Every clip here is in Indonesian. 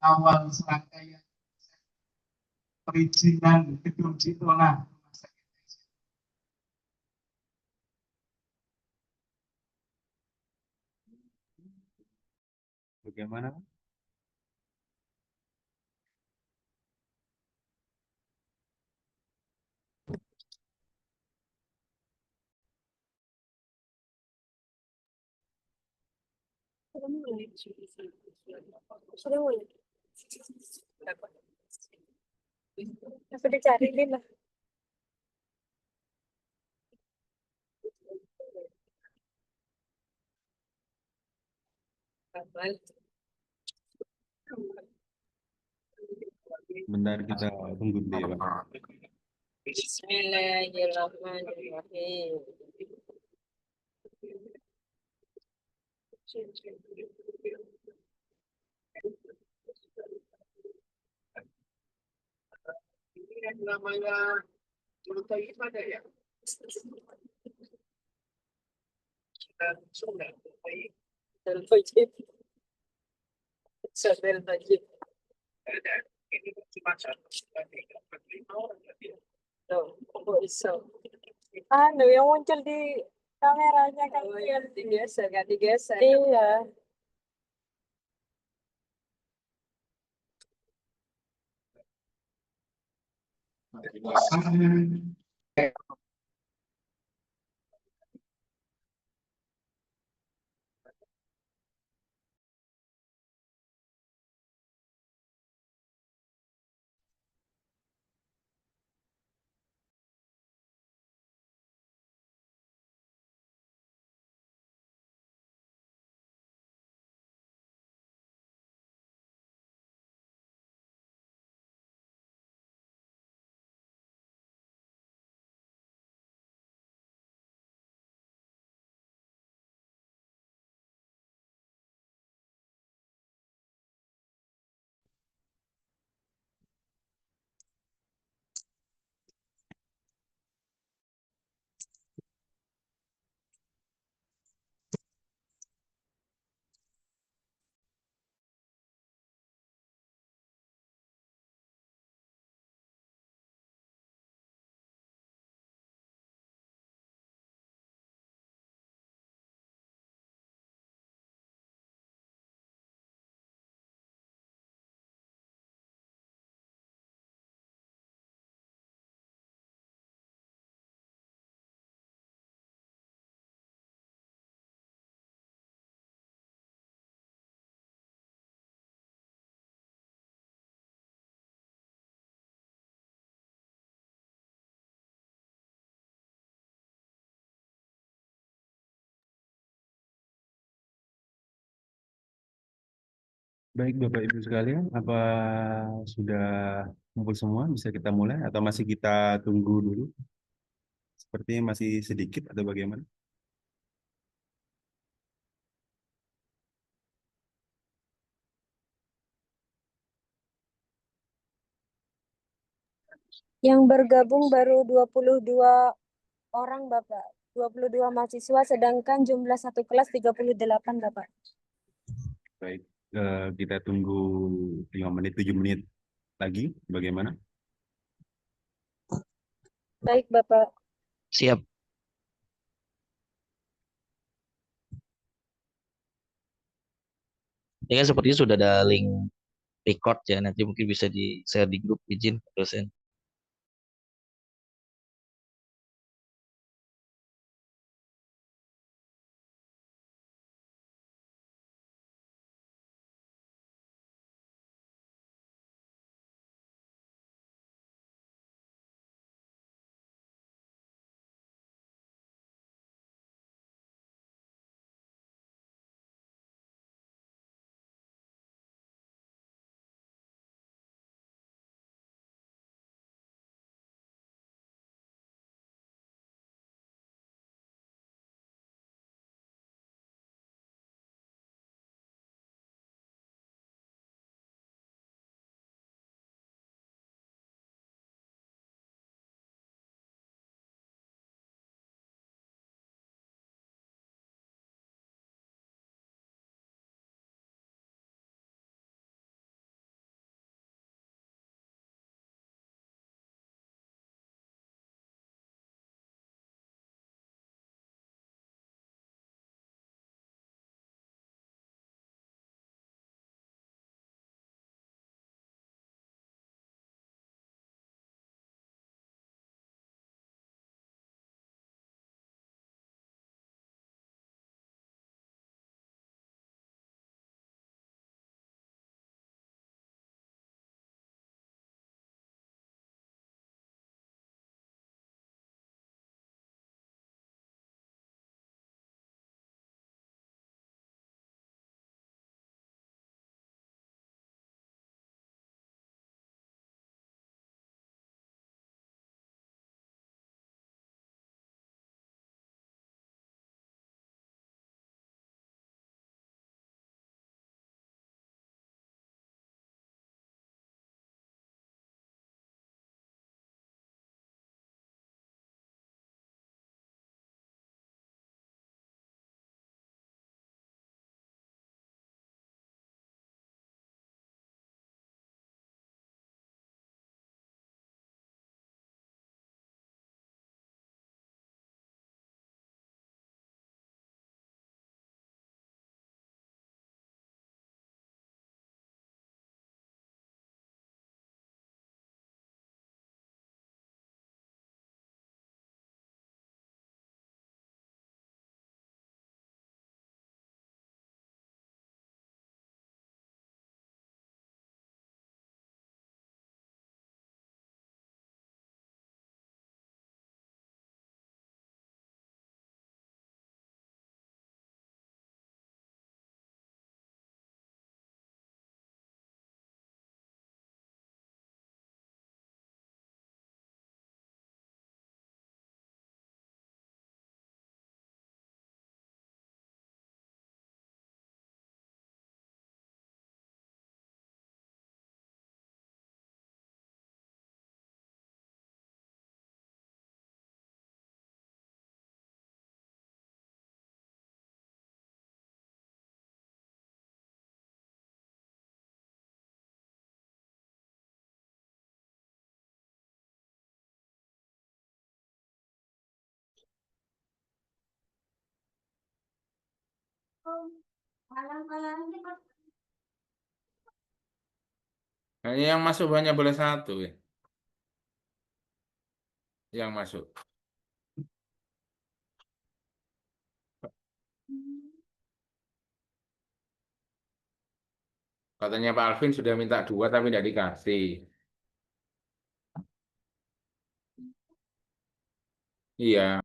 awal serangkaian perizinan gedung Cipona. Bagaimana? Sudah mulai. Aku dicari lah. Bentar kita tunggu dulu ya, Pak. Bismillahirrahmanirrahim. Ini yang namanya Lutai ada ya? Dan Sunda Lutai Dan wajib. Sadar wajib. ada. Ini cuma satu, tiga, empat, lima orang tadi. Tuh, kok bisa? Anu yang muncul di kameranya kan digeser, kan digeser. Iya. Baik Bapak Ibu sekalian, apa sudah kumpul semua? Bisa kita mulai atau masih kita tunggu dulu? Sepertinya masih sedikit atau bagaimana? Yang bergabung baru 22 orang, Bapak. 22 mahasiswa, sedangkan jumlah satu kelas 38, Bapak. Baik, kita tunggu 5 menit, 7 menit lagi. Bagaimana? Baik, Bapak. Siap. Ini kan sepertinya sudah ada link record ya. Nanti mungkin bisa di-share di grup, izin dosen. Kayaknya yang masuk hanya boleh satu ya. Yang masuk. Katanya Pak Alvin sudah minta dua tapi tidak dikasih. Iya.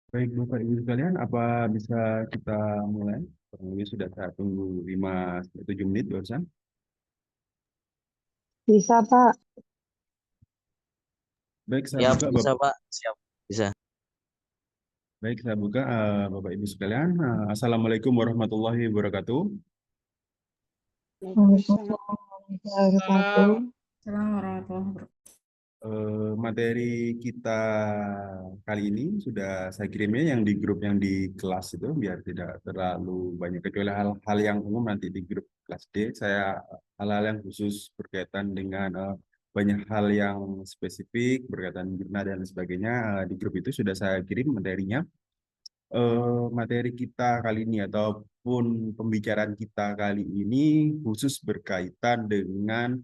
Baik Bapak Ibu sekalian, apa bisa kita mulai? Kurang lebih sudah saya tunggu 5 sampai 7 menit barusan. Bisa, Pak. Baik, saya Siap, buka bisa Bapak. Pak. Siap, bisa. Baik, saya buka Bapak Ibu sekalian. Assalamualaikum warahmatullahi wabarakatuh. Waalaikumsalam warahmatullahi wabarakatuh. Assalamualaikum warahmatullahi wabarakatuh. Materi kita kali ini sudah saya kirimnya yang di grup yang di kelas itu biar tidak terlalu banyak kecuali hal-hal yang umum nanti di grup kelas D saya hal-hal yang khusus berkaitan dengan banyak hal yang spesifik berkaitan jurnal dan sebagainya di grup itu sudah saya kirim materinya. Materi kita kali ini ataupun pembicaraan kita kali ini khusus berkaitan dengan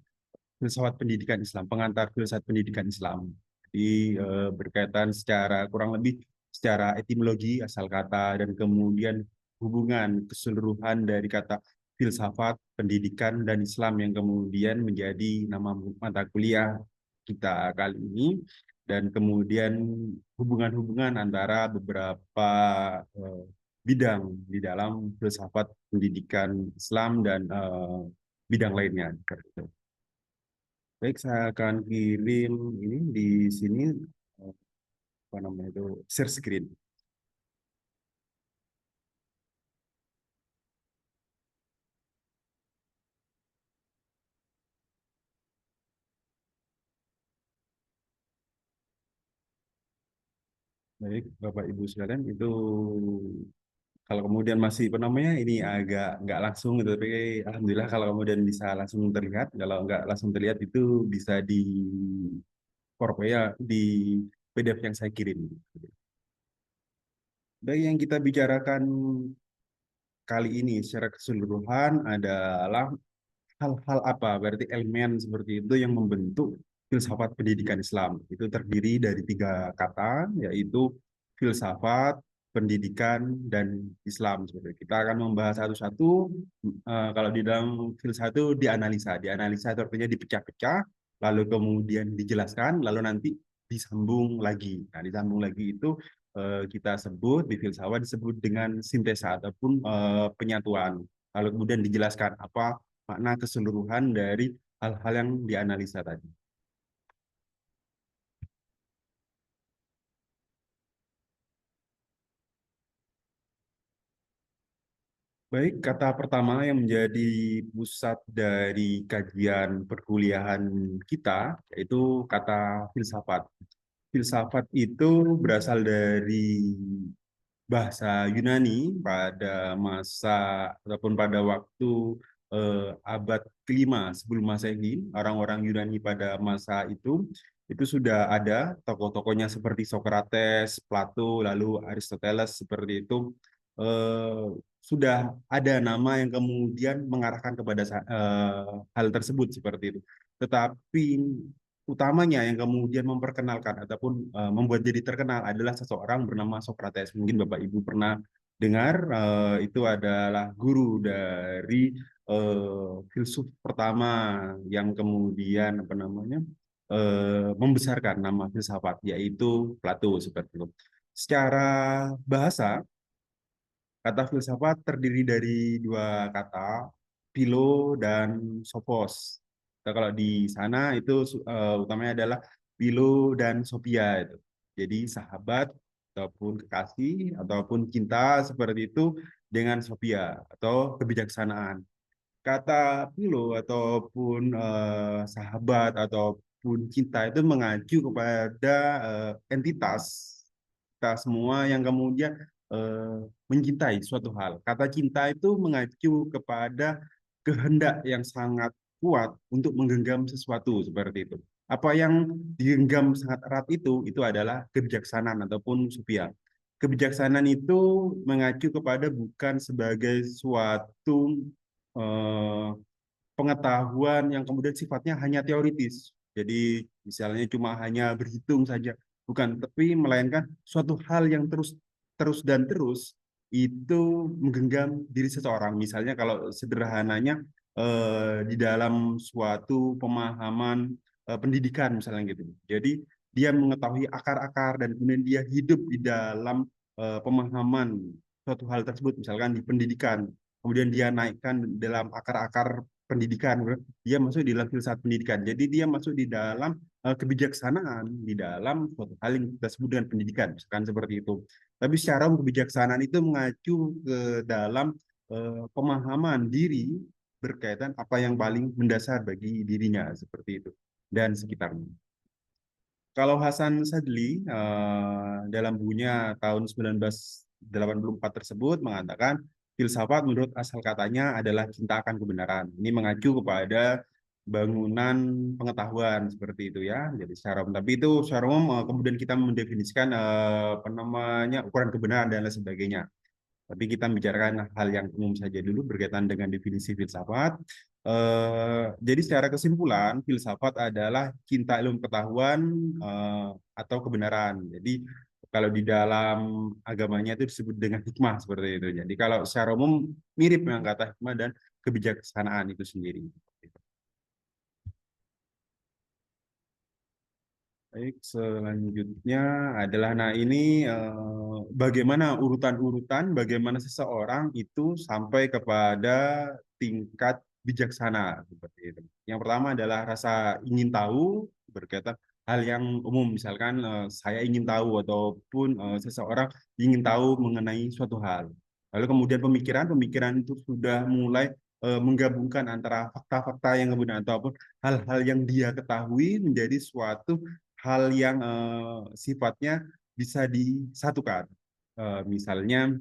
filsafat pendidikan Islam, pengantar filsafat pendidikan Islam. Jadi berkaitan secara kurang lebih secara etimologi asal kata dan kemudian hubungan keseluruhan dari kata filsafat pendidikan dan Islam yang kemudian menjadi nama mata kuliah kita kali ini dan kemudian hubungan-hubungan antara beberapa eh, bidang di dalam filsafat pendidikan Islam dan bidang lainnya. Baik, saya akan kirim ini di sini eh, apa namanya itu share screen. Baik, Bapak Ibu sekalian itu kalau kemudian masih apa namanya ini agak nggak langsung gitu, tapi alhamdulillah kalau kemudian bisa langsung terlihat, kalau nggak langsung terlihat itu bisa di PowerPoint ya di PDF yang saya kirim. Baik, yang kita bicarakan kali ini secara keseluruhan adalah hal-hal apa? Berarti elemen seperti itu yang membentuk filsafat pendidikan Islam. Itu terdiri dari 3 kata, yaitu filsafat, pendidikan, dan Islam. Seperti itu. Kita akan membahas satu-satu. Kalau di dalam filsafat itu dianalisa. Dianalisa itu artinya dipecah-pecah, lalu kemudian dijelaskan, lalu nanti disambung lagi. Nah, disambung lagi itu kita sebut di filsafat disebut dengan sintesa ataupun penyatuan. Lalu kemudian dijelaskan apa makna keseluruhan dari hal-hal yang dianalisa tadi. Baik, kata pertama yang menjadi pusat dari kajian perkuliahan kita yaitu kata filsafat. Filsafat itu berasal dari bahasa Yunani pada masa ataupun pada waktu abad kelima sebelum Masehi. Orang-orang Yunani pada masa itu sudah ada tokoh-tokohnya seperti Socrates, Plato, lalu Aristoteles seperti itu. eh, sudah ada nama yang kemudian mengarahkan kepada hal tersebut seperti itu. Tetapi utamanya yang kemudian memperkenalkan ataupun membuat jadi terkenal adalah seseorang bernama Socrates. Mungkin Bapak Ibu pernah dengar, itu adalah guru dari filsuf pertama yang kemudian apa namanya membesarkan nama filsafat, yaitu Plato seperti itu. Secara bahasa, kata filsafat terdiri dari dua kata, philo dan sophos. Nah, kalau di sana itu utamanya adalah philo dan sophia itu. Jadi sahabat ataupun kekasih ataupun cinta seperti itu dengan sophia atau kebijaksanaan. Kata philo ataupun sahabat ataupun cinta itu mengacu kepada entitas kita semua yang kemudian mencintai suatu hal. Kata cinta itu mengacu kepada kehendak yang sangat kuat untuk menggenggam sesuatu seperti itu. Apa yang digenggam sangat erat itu adalah kebijaksanaan ataupun supia. Kebijaksanaan itu mengacu kepada bukan sebagai suatu eh, pengetahuan yang kemudian sifatnya hanya teoritis. Jadi misalnya cuma hanya berhitung saja, bukan, tapi melainkan suatu hal yang terus itu menggenggam diri seseorang. Misalnya kalau sederhananya di dalam suatu pemahaman pendidikan misalnya gitu. Jadi dia mengetahui akar-akar dan kemudian dia hidup di dalam pemahaman suatu hal tersebut, misalkan di pendidikan. Kemudian dia naikkan dalam akar-akar pendidikan, dia masuk di dalam filsafat pendidikan. Jadi dia masuk di dalam kebijaksanaan di dalam suatu hal yang kita sebut dengan pendidikan, misalkan seperti itu. Tapi secara kebijaksanaan itu mengacu ke dalam pemahaman diri berkaitan apa yang paling mendasar bagi dirinya seperti itu dan sekitarnya. Kalau Hasan Sadli dalam bukunya tahun 1984 tersebut mengatakan filsafat menurut asal katanya adalah cinta akan kebenaran. Ini mengacu kepada bangunan pengetahuan seperti itu ya. Jadi secara umum, tapi itu secara umum kemudian kita mendefinisikan apa namanya ukuran kebenaran dan lain sebagainya. Tapi kita membicarakan hal yang umum saja dulu berkaitan dengan definisi filsafat. Jadi secara kesimpulan, filsafat adalah cinta ilmu pengetahuan atau kebenaran. Jadi kalau di dalam agamanya itu disebut dengan hikmah seperti itu. Jadi kalau secara umum mirip dengan kata hikmah dan kebijaksanaan itu sendiri. Baik, selanjutnya adalah ini bagaimana urutan-urutan bagaimana seseorang itu sampai kepada tingkat bijaksana seperti itu. Yang pertama adalah rasa ingin tahu berkaitan hal yang umum, misalkan saya ingin tahu ataupun seseorang ingin tahu mengenai suatu hal. Lalu kemudian pemikiran itu sudah mulai menggabungkan antara fakta-fakta yang kemudian ataupun hal-hal yang dia ketahui menjadi suatu hal yang sifatnya bisa disatukan. Misalnya,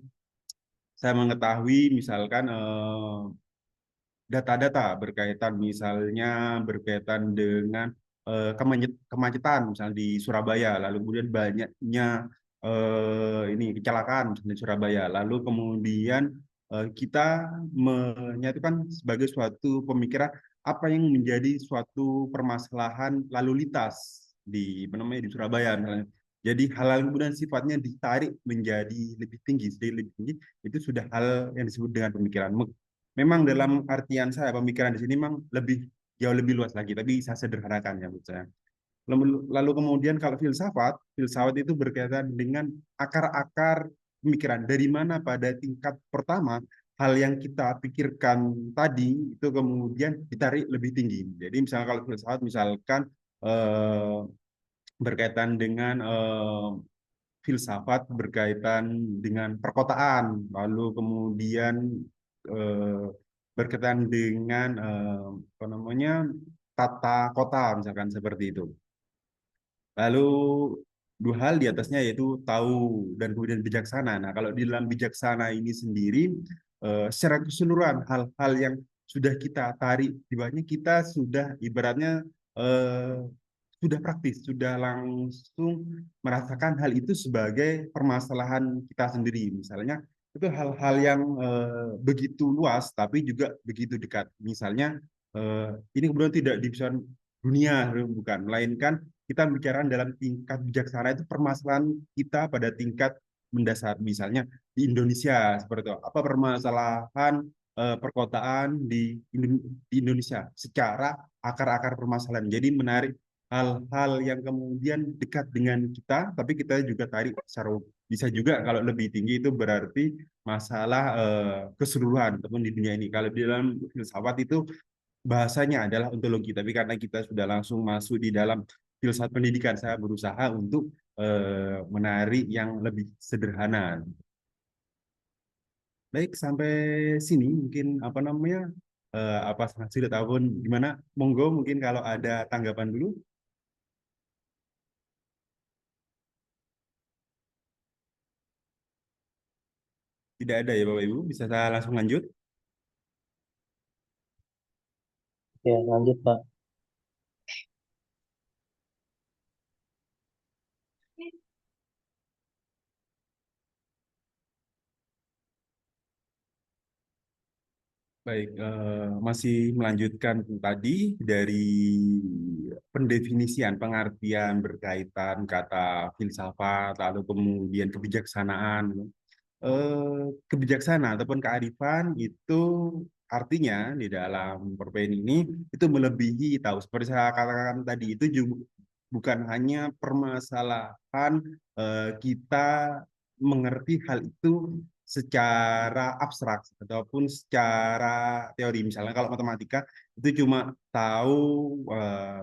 saya mengetahui misalkan data-data berkaitan misalnya berkaitan dengan kemacetan misalnya di Surabaya, lalu kemudian banyaknya ini kecelakaan di Surabaya, lalu kemudian kita menyatukan sebagai suatu pemikiran apa yang menjadi suatu permasalahan lalu lintas di apa namanya di Surabaya misalnya. Jadi hal-hal yang kemudian sifatnya ditarik menjadi lebih tinggi, sedikit lebih tinggi, itu sudah hal yang disebut dengan pemikiran. Memang dalam artian saya pemikiran di sini memang jauh lebih luas lagi, tapi saya sederhanakan ya menurut saya. Lalu kemudian kalau filsafat itu berkaitan dengan akar-akar pemikiran. Dari mana pada tingkat pertama hal yang kita pikirkan tadi itu kemudian ditarik lebih tinggi. Jadi misalnya kalau filsafat misalkan berkaitan dengan filsafat berkaitan dengan perkotaan, lalu kemudian eh, berkaitan dengan apa namanya tata kota misalkan seperti itu. Lalu dua hal di atasnya yaitu tahu dan kemudian bijaksana. Nah, kalau di dalam bijaksana ini sendiri secara keseluruhan hal-hal yang sudah kita tarik di bawahnya kita sudah ibaratnya eh, sudah praktis, sudah langsung merasakan hal itu sebagai permasalahan kita sendiri. Misalnya itu hal-hal yang begitu luas tapi juga begitu dekat. Misalnya ini kemudian tidak di dunia bukan, melainkan kita bicara dalam tingkat bijaksana itu permasalahan kita pada tingkat mendasar. Misalnya di Indonesia seperti itu. Apa permasalahan perkotaan di Indonesia secara akar-akar permasalahan. Jadi menarik hal-hal yang kemudian dekat dengan kita, tapi kita juga tarik secara bisa juga kalau lebih tinggi itu berarti masalah keseluruhan ataupun di dunia ini. Kalau di dalam filsafat itu bahasanya adalah ontologi, tapi karena kita sudah langsung masuk di dalam filsafat pendidikan, saya berusaha untuk menarik yang lebih sederhana. Baik, sampai sini mungkin apa namanya apa sudah tahun gimana? Monggo mungkin kalau ada tanggapan dulu. Tidak ada ya Bapak Ibu, bisa saya langsung lanjut? Ya, lanjut Pak. Baik, masih melanjutkan tadi dari pendefinisian, pengertian berkaitan kata filsafat, lalu kemudian kebijaksanaan. Kebijaksanaan ataupun kearifan itu artinya di dalam perpen ini itu melebihi tahu. Seperti saya katakan tadi, itu juga bukan hanya permasalahan kita mengerti hal itu secara abstrak ataupun secara teori. Misalnya kalau matematika itu cuma tahu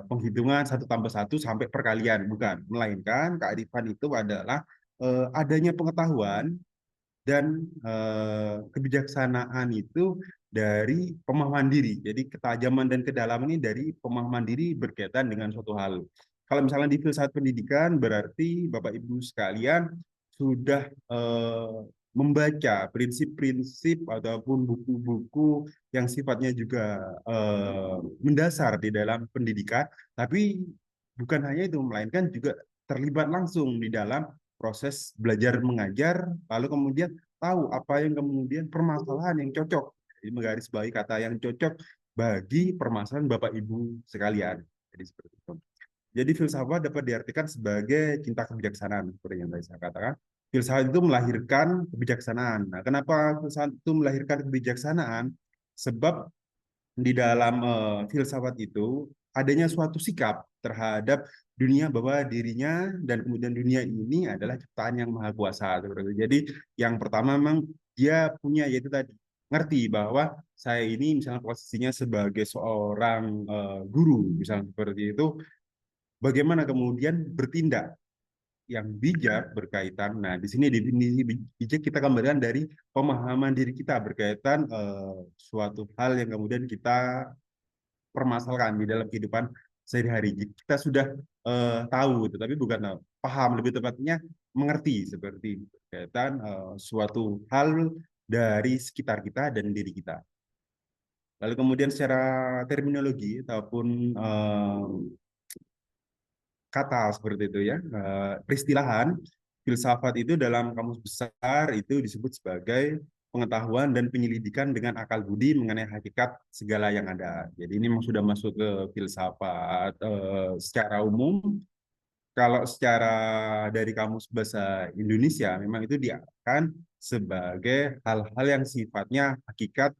penghitungan 1+1 sampai perkalian, bukan. Melainkan kearifan itu adalah adanya pengetahuan dan kebijaksanaan itu dari pemahaman diri. Jadi ketajaman dan kedalaman ini dari pemahaman diri berkaitan dengan suatu hal. Kalau misalnya di filsafat pendidikan berarti Bapak Ibu sekalian sudah membaca prinsip-prinsip ataupun buku-buku yang sifatnya juga mendasar di dalam pendidikan, tapi bukan hanya itu, melainkan juga terlibat langsung di dalam proses belajar mengajar, lalu kemudian tahu apa yang kemudian permasalahan yang cocok. Jadi menggarisbawahi kata yang cocok bagi permasalahan Bapak Ibu sekalian. Jadi seperti itu. Jadi filsafat dapat diartikan sebagai cinta kebijaksanaan, seperti yang tadi saya katakan. Filsafat itu melahirkan kebijaksanaan. Nah, kenapa filsafat itu melahirkan kebijaksanaan? Sebab di dalam filsafat itu adanya suatu sikap terhadap dunia bahwa dirinya dan kemudian dunia ini adalah ciptaan yang maha kuasa. Jadi yang pertama memang dia punya yaitu tadi ngerti bahwa saya ini misalnya posisinya sebagai seorang guru misalnya seperti itu, bagaimana kemudian bertindak yang bijak berkaitan. Nah, di sini definisi bijak kita kembalikan dari pemahaman diri kita berkaitan suatu hal yang kemudian kita permasalahan di dalam kehidupan sehari-hari. Kita sudah tahu, tetapi bukan tahu, paham lebih tepatnya mengerti seperti berkaitan suatu hal dari sekitar kita dan diri kita. Lalu kemudian secara terminologi ataupun kata seperti itu ya, peristilahan filsafat itu dalam kamus besar itu disebut sebagai pengetahuan dan penyelidikan dengan akal budi mengenai hakikat segala yang ada. Jadi ini memang sudah masuk ke filsafat secara umum. Kalau secara dari kamus bahasa Indonesia memang itu diartikan sebagai hal-hal yang sifatnya hakikat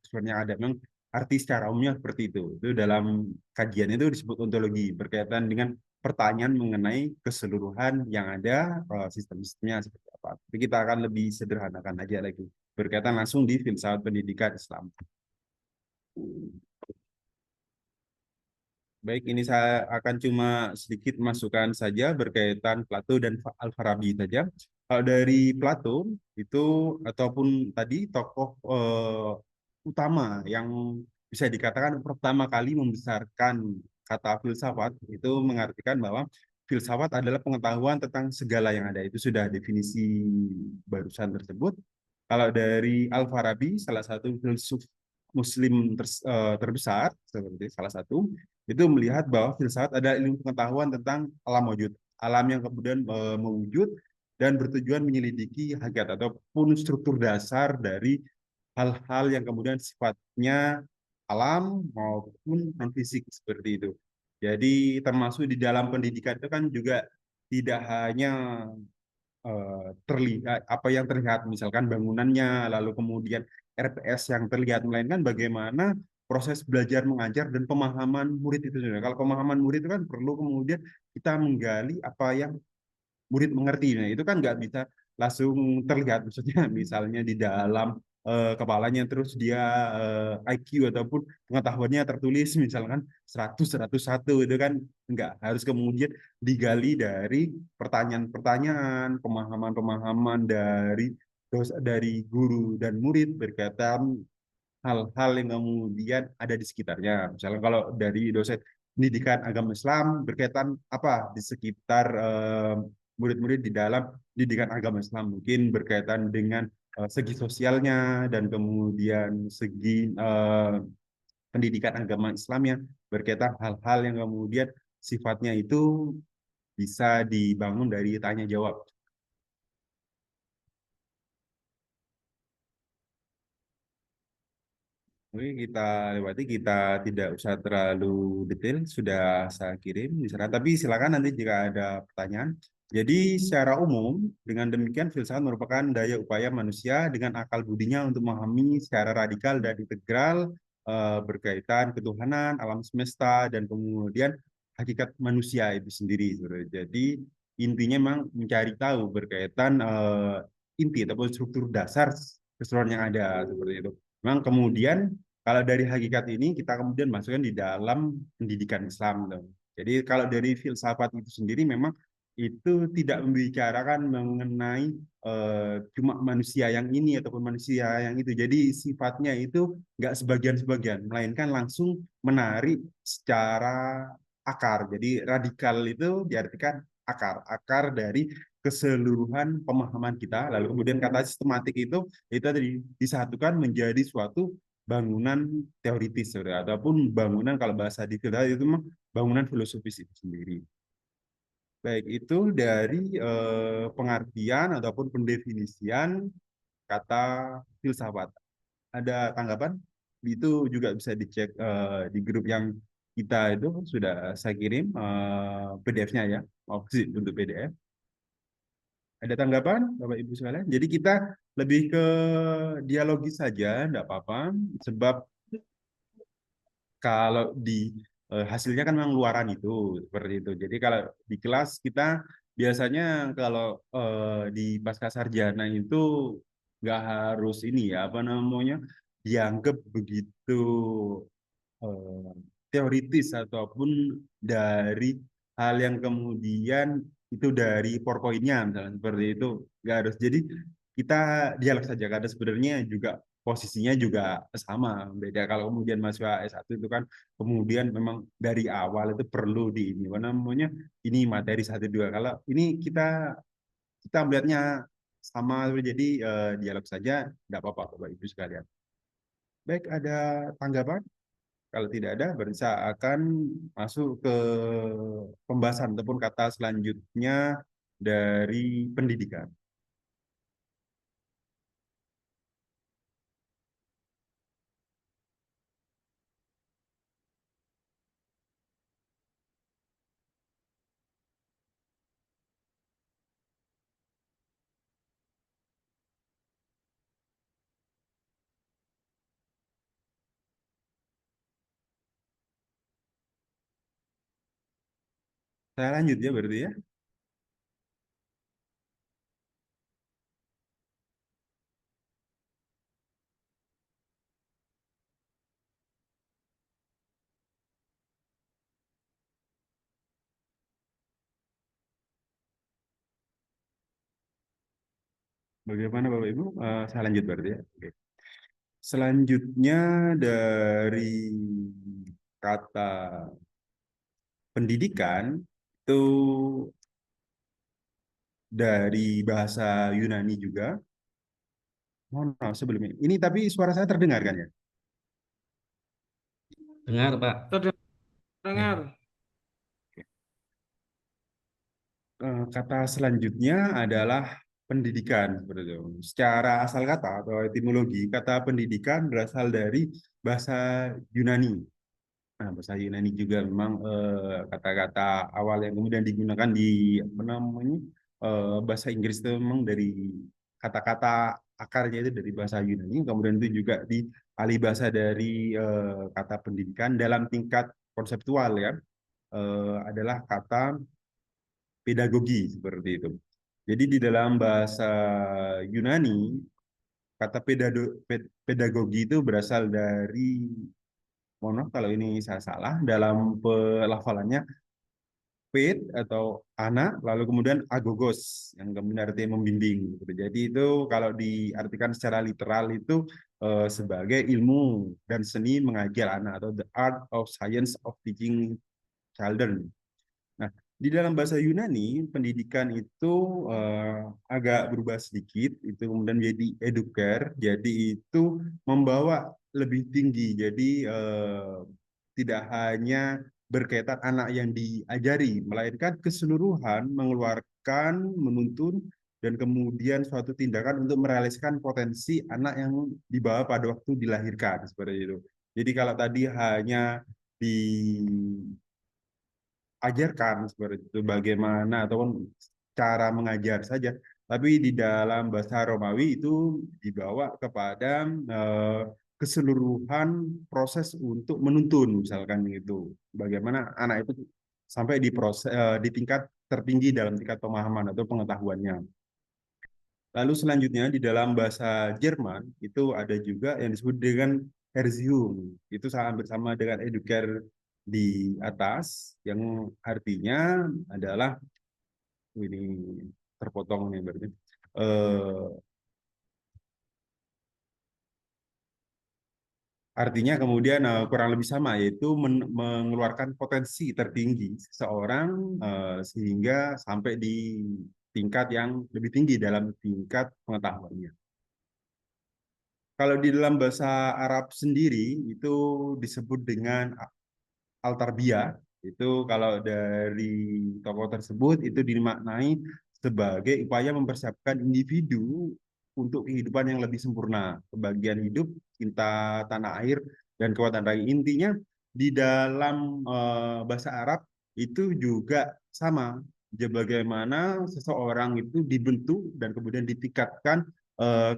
sebenarnya ada. Memang arti secara umumnya seperti itu. Itu dalam kajian itu disebut ontologi berkaitan dengan pertanyaan mengenai keseluruhan yang ada, sistem-sistemnya seperti apa. Tapi kita akan lebih sederhanakan aja lagi berkaitan langsung di filsafat pendidikan Islam. Baik, ini saya akan cuma sedikit masukan saja berkaitan Plato dan Al-Farabi saja. Kalau dari Plato itu ataupun tadi tokoh utama yang bisa dikatakan pertama kali membesarkan kata filsafat itu mengartikan bahwa filsafat adalah pengetahuan tentang segala yang ada. Itu sudah definisi barusan tersebut. Kalau dari Al-Farabi, salah satu filsuf Muslim terbesar, seperti salah satu, itu melihat bahwa filsafat adalah ilmu pengetahuan tentang alam wujud, alam yang kemudian mewujud dan bertujuan menyelidiki hakikat ataupun struktur dasar dari hal-hal yang kemudian sifatnya alam maupun non fisik seperti itu. Jadi termasuk di dalam pendidikan itu kan juga tidak hanya terlihat apa yang terlihat misalkan bangunannya lalu kemudian RPS yang terlihat melainkan bagaimana proses belajar mengajar dan pemahaman murid itu sendiri. Kalau pemahaman murid itu kan perlu kemudian kita menggali apa yang murid mengerti. Nah, itu kan nggak bisa langsung terlihat. Maksudnya misalnya di dalam kepalanya terus dia IQ ataupun pengetahuannya tertulis misalkan 100 101 itu kan nggak harus kemudian digali dari pertanyaan-pertanyaan, pemahaman-pemahaman dari guru dan murid berkaitan hal-hal yang kemudian ada di sekitarnya. Misalnya kalau dari dosen pendidikan agama Islam berkaitan apa di sekitar murid-murid di dalam pendidikan agama Islam, mungkin berkaitan dengan segi sosialnya dan kemudian segi pendidikan agama Islamnya berkaitan hal-hal yang kemudian sifatnya itu bisa dibangun dari tanya jawab. Oke, kita lewati, kita tidak usah terlalu detail, sudah saya kirim di sana. Tapi silakan nanti jika ada pertanyaan. Jadi secara umum, dengan demikian filsafat merupakan daya upaya manusia dengan akal budinya untuk memahami secara radikal dan integral berkaitan ketuhanan, alam semesta, dan kemudian hakikat manusia itu sendiri. Jadi intinya memang mencari tahu berkaitan inti ataupun struktur dasar keseluruhan yang ada seperti itu. Memang kemudian kalau dari hakikat ini kita kemudian masukkan di dalam pendidikan Islam. Tuh. Jadi kalau dari filsafat itu sendiri memang itu tidak membicarakan mengenai cuma manusia yang ini ataupun manusia yang itu. Jadi sifatnya itu nggak sebagian-sebagian, melainkan langsung menarik secara akar. Jadi radikal itu diartikan akar, akar dari keseluruhan pemahaman kita. Lalu kemudian kata sistematik itu tadi disatukan menjadi suatu bangunan teoritis saudara, ataupun bangunan kalau bahasa di filsafat itu memang bangunan filosofis itu sendiri. Baik, itu dari pengertian ataupun pendefinisian kata filsafat. Ada tanggapan? Itu juga bisa dicek di grup yang kita itu sudah saya kirim PDF-nya ya, opsi untuk PDF. Ada tanggapan, Bapak Ibu sekalian? Jadi kita lebih ke dialogis saja, enggak apa-apa. Sebab kalau di hasilnya kan memang luaran itu seperti itu. Jadi kalau di kelas kita biasanya kalau di pasca sarjana itu nggak harus ini ya apa namanya dianggap begitu eh, teoritis ataupun dari hal yang kemudian itu dari PowerPoint-nya misalnya seperti itu nggak harus. Jadi kita dialog saja karena sebenarnya juga posisinya juga sama beda kalau kemudian mahasiswa S1 itu kan kemudian memang dari awal itu perlu di ini apa namanya ini materi 1 2 kalau ini kita melihatnya sama jadi dialog saja tidak apa-apa Bapak Ibu sekalian. Baik, ada tanggapan? Kalau tidak ada, berarti saya akan masuk ke pembahasan ataupun kata selanjutnya dari pendidikan. Saya lanjut ya berarti ya. Bagaimana Bapak Ibu? Saya lanjut berarti ya. Oke. Selanjutnya dari kata pendidikan itu dari bahasa Yunani juga. Mohon maaf sebelumnya. Ini tapi suara saya terdengar kan ya? Dengar, Pak. Dengar. Kata selanjutnya adalah pendidikan seperti itu. Secara asal kata atau etimologi, kata pendidikan berasal dari bahasa Yunani. Nah, bahasa Yunani juga memang kata-kata awal yang kemudian digunakan di apa namanya bahasa Inggris itu memang dari kata-kata akarnya itu dari bahasa Yunani, kemudian itu juga dialih bahasa dari kata pendidikan dalam tingkat konseptual ya adalah kata pedagogi seperti itu. Jadi di dalam bahasa Yunani kata pedagogi itu berasal dari, mohon maaf kalau ini saya salah dalam pelafalannya, ped atau anak, lalu kemudian agogos yang kemudian artinya membimbing. Gitu. Jadi itu kalau diartikan secara literal itu sebagai ilmu dan seni mengajar anak atau the art of science of teaching children. Nah, di dalam bahasa Yunani, pendidikan itu agak berubah sedikit, itu kemudian menjadi eduker, jadi itu membawa lebih tinggi, jadi tidak hanya berkaitan anak yang diajari, melainkan keseluruhan mengeluarkan, menuntun, dan kemudian suatu tindakan untuk merealisasikan potensi anak yang dibawa pada waktu dilahirkan, seperti itu. Jadi kalau tadi hanya diajarkan seperti itu bagaimana ataupun cara mengajar saja, tapi di dalam bahasa Romawi itu dibawa kepada keseluruhan proses untuk menuntun, misalkan itu bagaimana anak itu sampai di proses di tingkat tertinggi dalam tingkat pemahaman atau pengetahuannya. Lalu selanjutnya di dalam bahasa Jerman itu ada juga yang disebut dengan Erziehung. Itu hampir sama dengan eduker di atas, yang artinya adalah ini terpotong nih berarti. Artinya kemudian kurang lebih sama, yaitu mengeluarkan potensi tertinggi seseorang sehingga sampai di tingkat yang lebih tinggi dalam tingkat pengetahuannya. Kalau di dalam bahasa Arab sendiri itu disebut dengan al-tarbiyah. Itu kalau dari tokoh tersebut itu dimaknai sebagai upaya mempersiapkan individu untuk kehidupan yang lebih sempurna, kebahagiaan hidup, cinta tanah air, dan kekuatan rakyat. Intinya di dalam bahasa Arab itu juga sama, bagaimana seseorang itu dibentuk dan kemudian ditingkatkan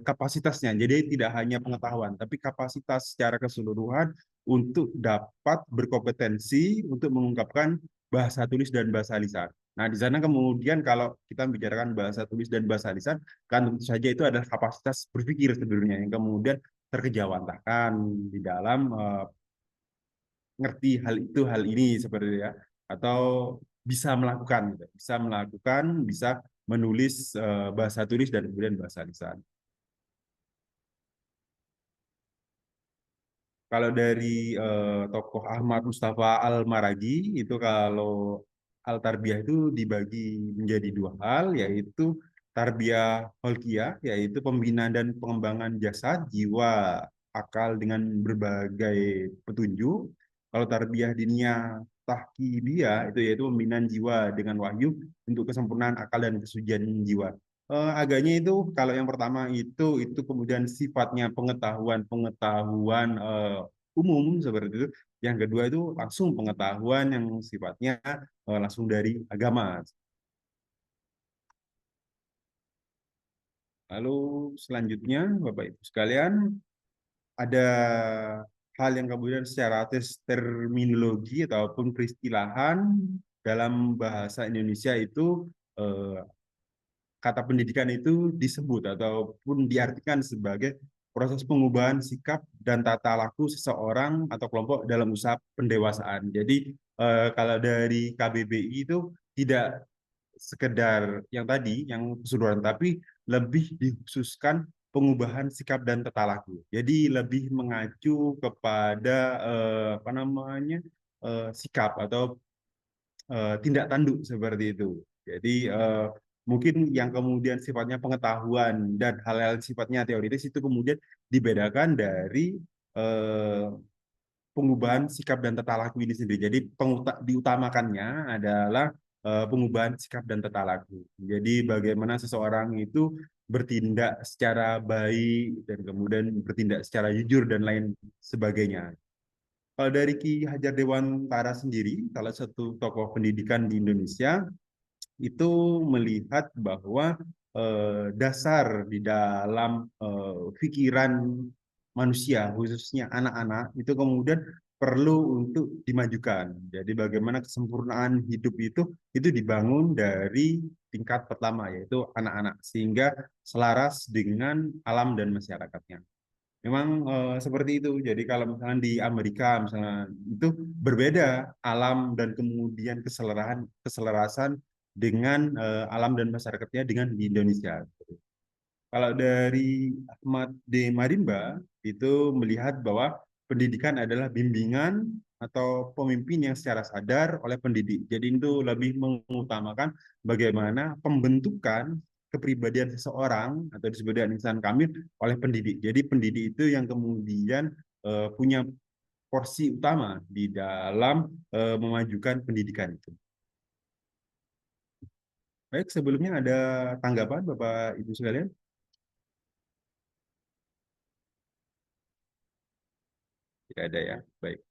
kapasitasnya. Jadi tidak hanya pengetahuan, tapi kapasitas secara keseluruhan untuk dapat berkompetensi untuk mengungkapkan bahasa tulis dan bahasa lisan. Nah, di sana kemudian kalau kita membicarakan bahasa tulis dan bahasa lisan, kan tentu saja itu adalah kapasitas berpikir sebenarnya yang kemudian terkejawantahkan di dalam ngerti hal itu, hal ini seperti ya, atau bisa melakukan, gitu. Bisa menulis bahasa tulis dan kemudian bahasa lisan. Kalau dari tokoh Ahmad Mustafa Al-Maragi itu kalau Al-Tarbiyah itu dibagi menjadi dua hal, yaitu Tarbiyah Holkiyah, yaitu pembinaan dan pengembangan jasad, jiwa, akal dengan berbagai petunjuk. Kalau Tarbiyah Diniyah Tahkibiyah itu yaitu pembinaan jiwa dengan wahyu untuk kesempurnaan akal dan kesucian jiwa. Agaknya itu kalau yang pertama itu kemudian sifatnya pengetahuan umum seperti itu. Yang kedua itu langsung pengetahuan yang sifatnya langsung dari agama. Lalu selanjutnya Bapak Ibu sekalian ada hal yang kemudian secara terminologi ataupun peristilahan dalam bahasa Indonesia itu kata pendidikan itu disebut ataupun diartikan sebagai proses pengubahan sikap dan tata laku seseorang atau kelompok dalam usaha pendewasaan. Jadi kalau dari KBBI itu tidak sekedar yang tadi, yang keseluruhan, tapi lebih dikhususkan pengubahan sikap dan tata laku. Jadi lebih mengacu kepada apa namanya sikap atau tindak tanduk seperti itu. Jadi mungkin yang kemudian sifatnya pengetahuan dan hal-hal sifatnya teoritis itu kemudian dibedakan dari eh, pengubahan sikap dan tata laku ini sendiri. Jadi diutamakannya adalah pengubahan sikap dan tata laku. Jadi bagaimana seseorang itu bertindak secara baik dan kemudian bertindak secara jujur dan lain sebagainya. Kalau dari Ki Hajar Dewantara sendiri, salah satu tokoh pendidikan di Indonesia, itu melihat bahwa dasar di dalam pikiran manusia, khususnya anak-anak, itu kemudian perlu untuk dimajukan. Jadi bagaimana kesempurnaan hidup itu dibangun dari tingkat pertama, yaitu anak-anak, sehingga selaras dengan alam dan masyarakatnya. Memang seperti itu. Jadi kalau misalnya di Amerika misalnya itu berbeda alam dan kemudian keselarasan dengan alam dan masyarakatnya dengan di Indonesia. Kalau dari Ahmad D. Marimba itu melihat bahwa pendidikan adalah bimbingan atau pemimpin yang secara sadar oleh pendidik. Jadi itu lebih mengutamakan bagaimana pembentukan kepribadian seseorang atau disebut dengan insan kamil oleh pendidik. Jadi pendidik itu yang kemudian punya porsi utama di dalam memajukan pendidikan itu. Baik, sebelumnya ada tanggapan Bapak Ibu sekalian? Tidak ada ya. Baik.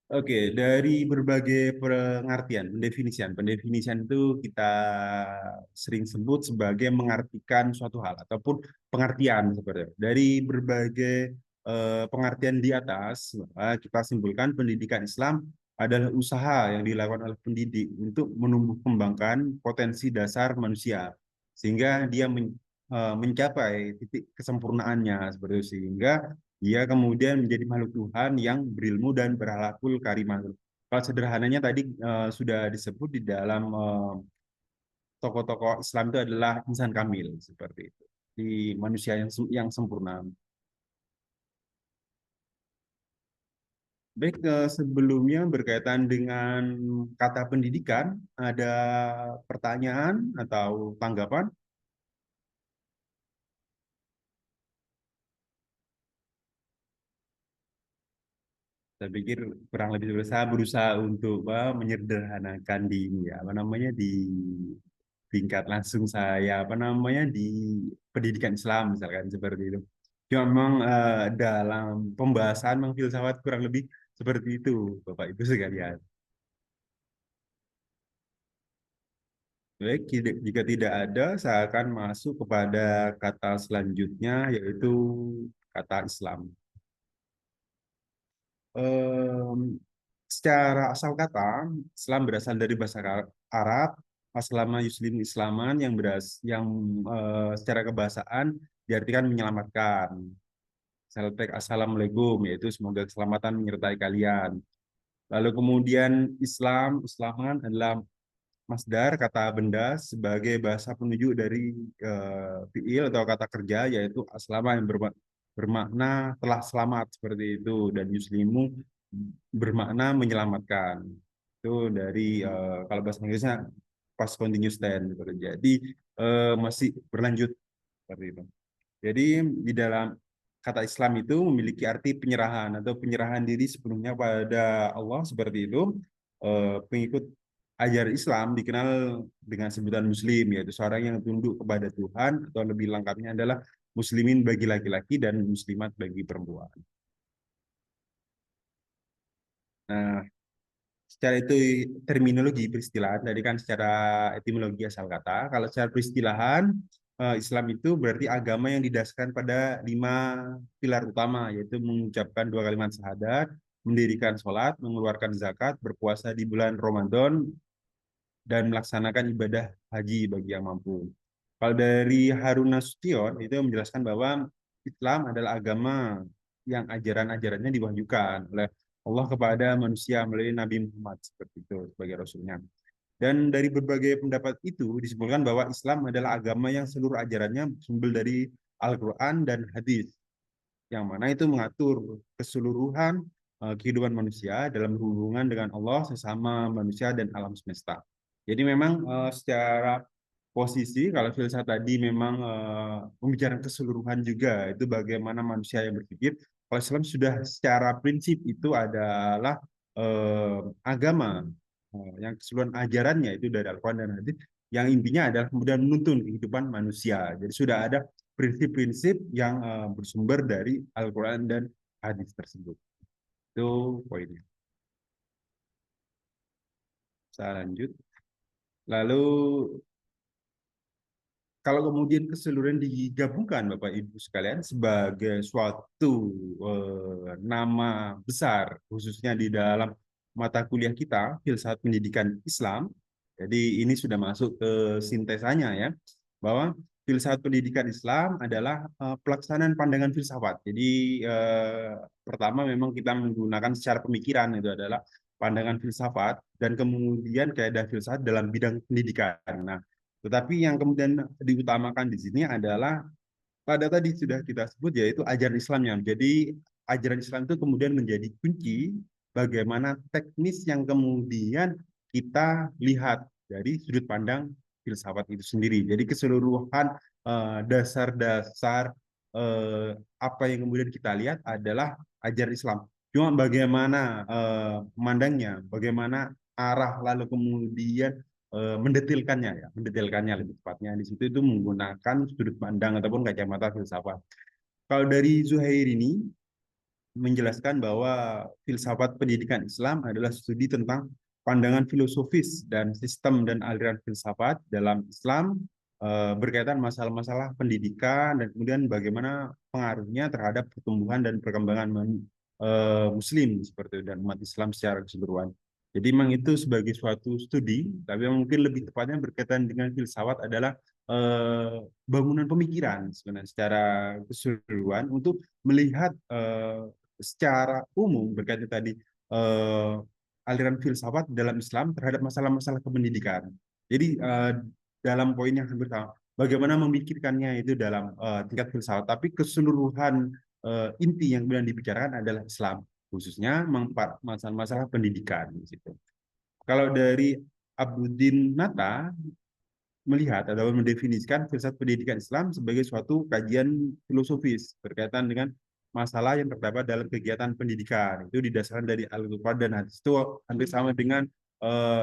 Oke, dari berbagai pengertian, pendefinisian itu kita sering sebut sebagai mengartikan suatu hal ataupun pengertian seperti itu. Dari berbagai pengertian di atas, kita simpulkan pendidikan Islam adalah usaha yang dilakukan oleh pendidik untuk menumbuh kembangkan potensi dasar manusia sehingga dia mencapai titik kesempurnaannya seperti itu, sehingga dia kemudian menjadi makhluk Tuhan yang berilmu dan berakhlakul karimah. Kalau sederhananya tadi sudah disebut di dalam tokoh-tokoh Islam itu adalah insan kamil seperti itu. Di manusia yang sempurna. Baik, sebelumnya berkaitan dengan kata pendidikan, ada pertanyaan atau tanggapan? Saya pikir kurang lebih saya berusaha untuk menyederhanakan di ini ya, apa namanya di tingkat langsung saya apa namanya di pendidikan Islam misalkan seperti itu. Cuma memang dalam pembahasan memang filsafat kurang lebih seperti itu Bapak Ibu sekalian. Baik, jika tidak ada, saya akan masuk kepada kata selanjutnya yaitu kata Islam. Em, Secara asal kata, Islam berasal dari bahasa Arab, aslama yuslim islaman yang secara kebahasaan diartikan menyelamatkan. Seltek assalamualaikum, yaitu semoga keselamatan menyertai kalian. Lalu kemudian Islaman adalah masdar kata benda sebagai bahasa penunjuk dari fiil atau kata kerja, yaitu aslama yang bermakna telah selamat seperti itu, dan yuslimu bermakna menyelamatkan. Itu dari kalau bahasa Inggrisnya past continuous tense gitu. Jadi masih berlanjut seperti itu. Jadi di dalam kata Islam itu memiliki arti penyerahan atau penyerahan diri sepenuhnya pada Allah seperti itu. Pengikut ajaran Islam dikenal dengan sebutan Muslim, yaitu seorang yang tunduk kepada Tuhan, atau lebih lengkapnya adalah Muslimin bagi laki-laki dan Muslimat bagi perempuan. Nah, secara itu terminologi peristilahan, tadi kan secara etimologi asal kata. Kalau secara peristilahan, Islam itu berarti agama yang didasarkan pada 5 pilar utama, yaitu mengucapkan 2 kalimat syahadat, mendirikan sholat, mengeluarkan zakat, berpuasa di bulan Ramadan, dan melaksanakan ibadah haji bagi yang mampu. Kalau dari Harun Nasution itu menjelaskan bahwa Islam adalah agama yang ajaran-ajarannya diwahyukan oleh Allah kepada manusia melalui Nabi Muhammad seperti itu sebagai rasulnya. Dan dari berbagai pendapat itu disimpulkan bahwa Islam adalah agama yang seluruh ajarannya bersumber dari Al-Quran dan hadis, yang mana itu mengatur keseluruhan kehidupan manusia dalam hubungan dengan Allah, sesama manusia, dan alam semesta. Jadi memang secara posisi, kalau filsafat tadi memang membicarakan keseluruhan juga, itu bagaimana manusia yang berpikir. Kalau Islam sudah secara prinsip itu adalah agama yang keseluruhan ajarannya itu dari Al-Quran dan hadis, yang intinya adalah kemudian menuntun kehidupan manusia. Jadi sudah ada prinsip-prinsip yang bersumber dari Al-Quran dan hadis tersebut. Itu poinnya. Saya lanjut. Lalu kalau kemudian keseluruhan digabungkan Bapak Ibu sekalian sebagai suatu nama besar, khususnya di dalam mata kuliah kita, Filsafat Pendidikan Islam. Jadi ini sudah masuk ke sintesanya ya, bahwa filsafat pendidikan Islam adalah pelaksanaan pandangan filsafat. Jadi pertama memang kita menggunakan secara pemikiran itu adalah pandangan filsafat, dan kemudian kaidah filsafat dalam bidang pendidikan. Nah, tetapi yang kemudian diutamakan di sini adalah pada tadi sudah kita sebut, yaitu ajaran Islamnya. Jadi ajaran Islam itu kemudian menjadi kunci bagaimana teknis yang kemudian kita lihat dari sudut pandang filsafat itu sendiri. Jadi keseluruhan dasar-dasar apa yang kemudian kita lihat adalah ajaran Islam. Cuma bagaimana memandangnya, bagaimana arah lalu kemudian mendetilkannya lebih tepatnya di situ itu menggunakan sudut pandang ataupun kacamata filsafat. Kalau dari Zuhair ini menjelaskan bahwa filsafat pendidikan Islam adalah studi tentang pandangan filosofis dan sistem dan aliran filsafat dalam Islam berkaitan masalah-masalah pendidikan dan kemudian bagaimana pengaruhnya terhadap pertumbuhan dan perkembangan Muslim seperti itu, dan umat Islam secara keseluruhan. Jadi memang itu sebagai suatu studi, tapi mungkin lebih tepatnya berkaitan dengan filsafat adalah bangunan pemikiran sebenarnya secara keseluruhan untuk melihat secara umum berkaitan tadi aliran filsafat dalam Islam terhadap masalah-masalah kependidikan. Jadi dalam poin yang hampir sama, bagaimana memikirkannya itu dalam tingkat filsafat, tapi keseluruhan inti yang kemudian dibicarakan adalah Islam, khususnya masalah-masalah pendidikan di situ. Kalau dari Abdudin Nata melihat atau mendefinisikan filsafat pendidikan Islam sebagai suatu kajian filosofis berkaitan dengan masalah yang terdapat dalam kegiatan pendidikan. Itu didasarkan dari Al-Quran dan hadis. Itu hampir sama dengan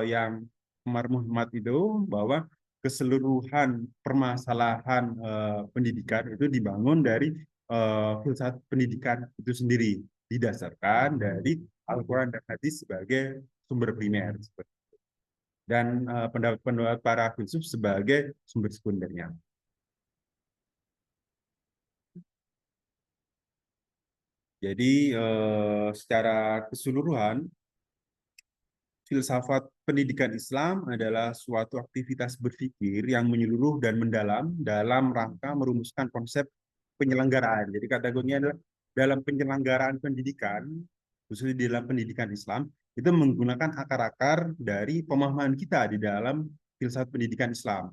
yang Umar Muhammad itu, bahwa keseluruhan permasalahan pendidikan itu dibangun dari filsafat pendidikan itu sendiri, didasarkan dari Al-Quran dan hadis sebagai sumber primer, dan pendapat-pendapat para filsuf sebagai sumber sekundernya. Jadi secara keseluruhan, filsafat pendidikan Islam adalah suatu aktivitas berpikir yang menyeluruh dan mendalam dalam rangka merumuskan konsep penyelenggaraan. Jadi kategorinya adalah dalam penyelenggaraan pendidikan, khususnya di dalam pendidikan Islam, itu menggunakan akar-akar dari pemahaman kita di dalam filsafat pendidikan Islam.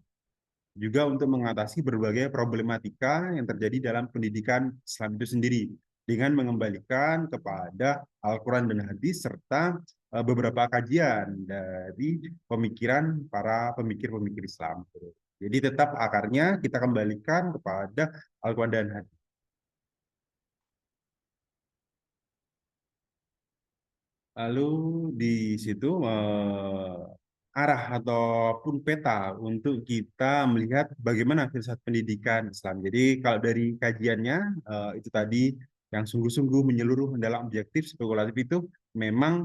Juga untuk mengatasi berbagai problematika yang terjadi dalam pendidikan Islam itu sendiri, dengan mengembalikan kepada Al-Quran dan hadis serta beberapa kajian dari pemikiran para pemikir-pemikir Islam. Jadi tetap akarnya kita kembalikan kepada Al-Quran dan hadis. Lalu di situ arah ataupun peta untuk kita melihat bagaimana filsafat pendidikan Islam. Jadi kalau dari kajiannya itu tadi yang sungguh-sungguh menyeluruh dalam objektif spekulatif itu memang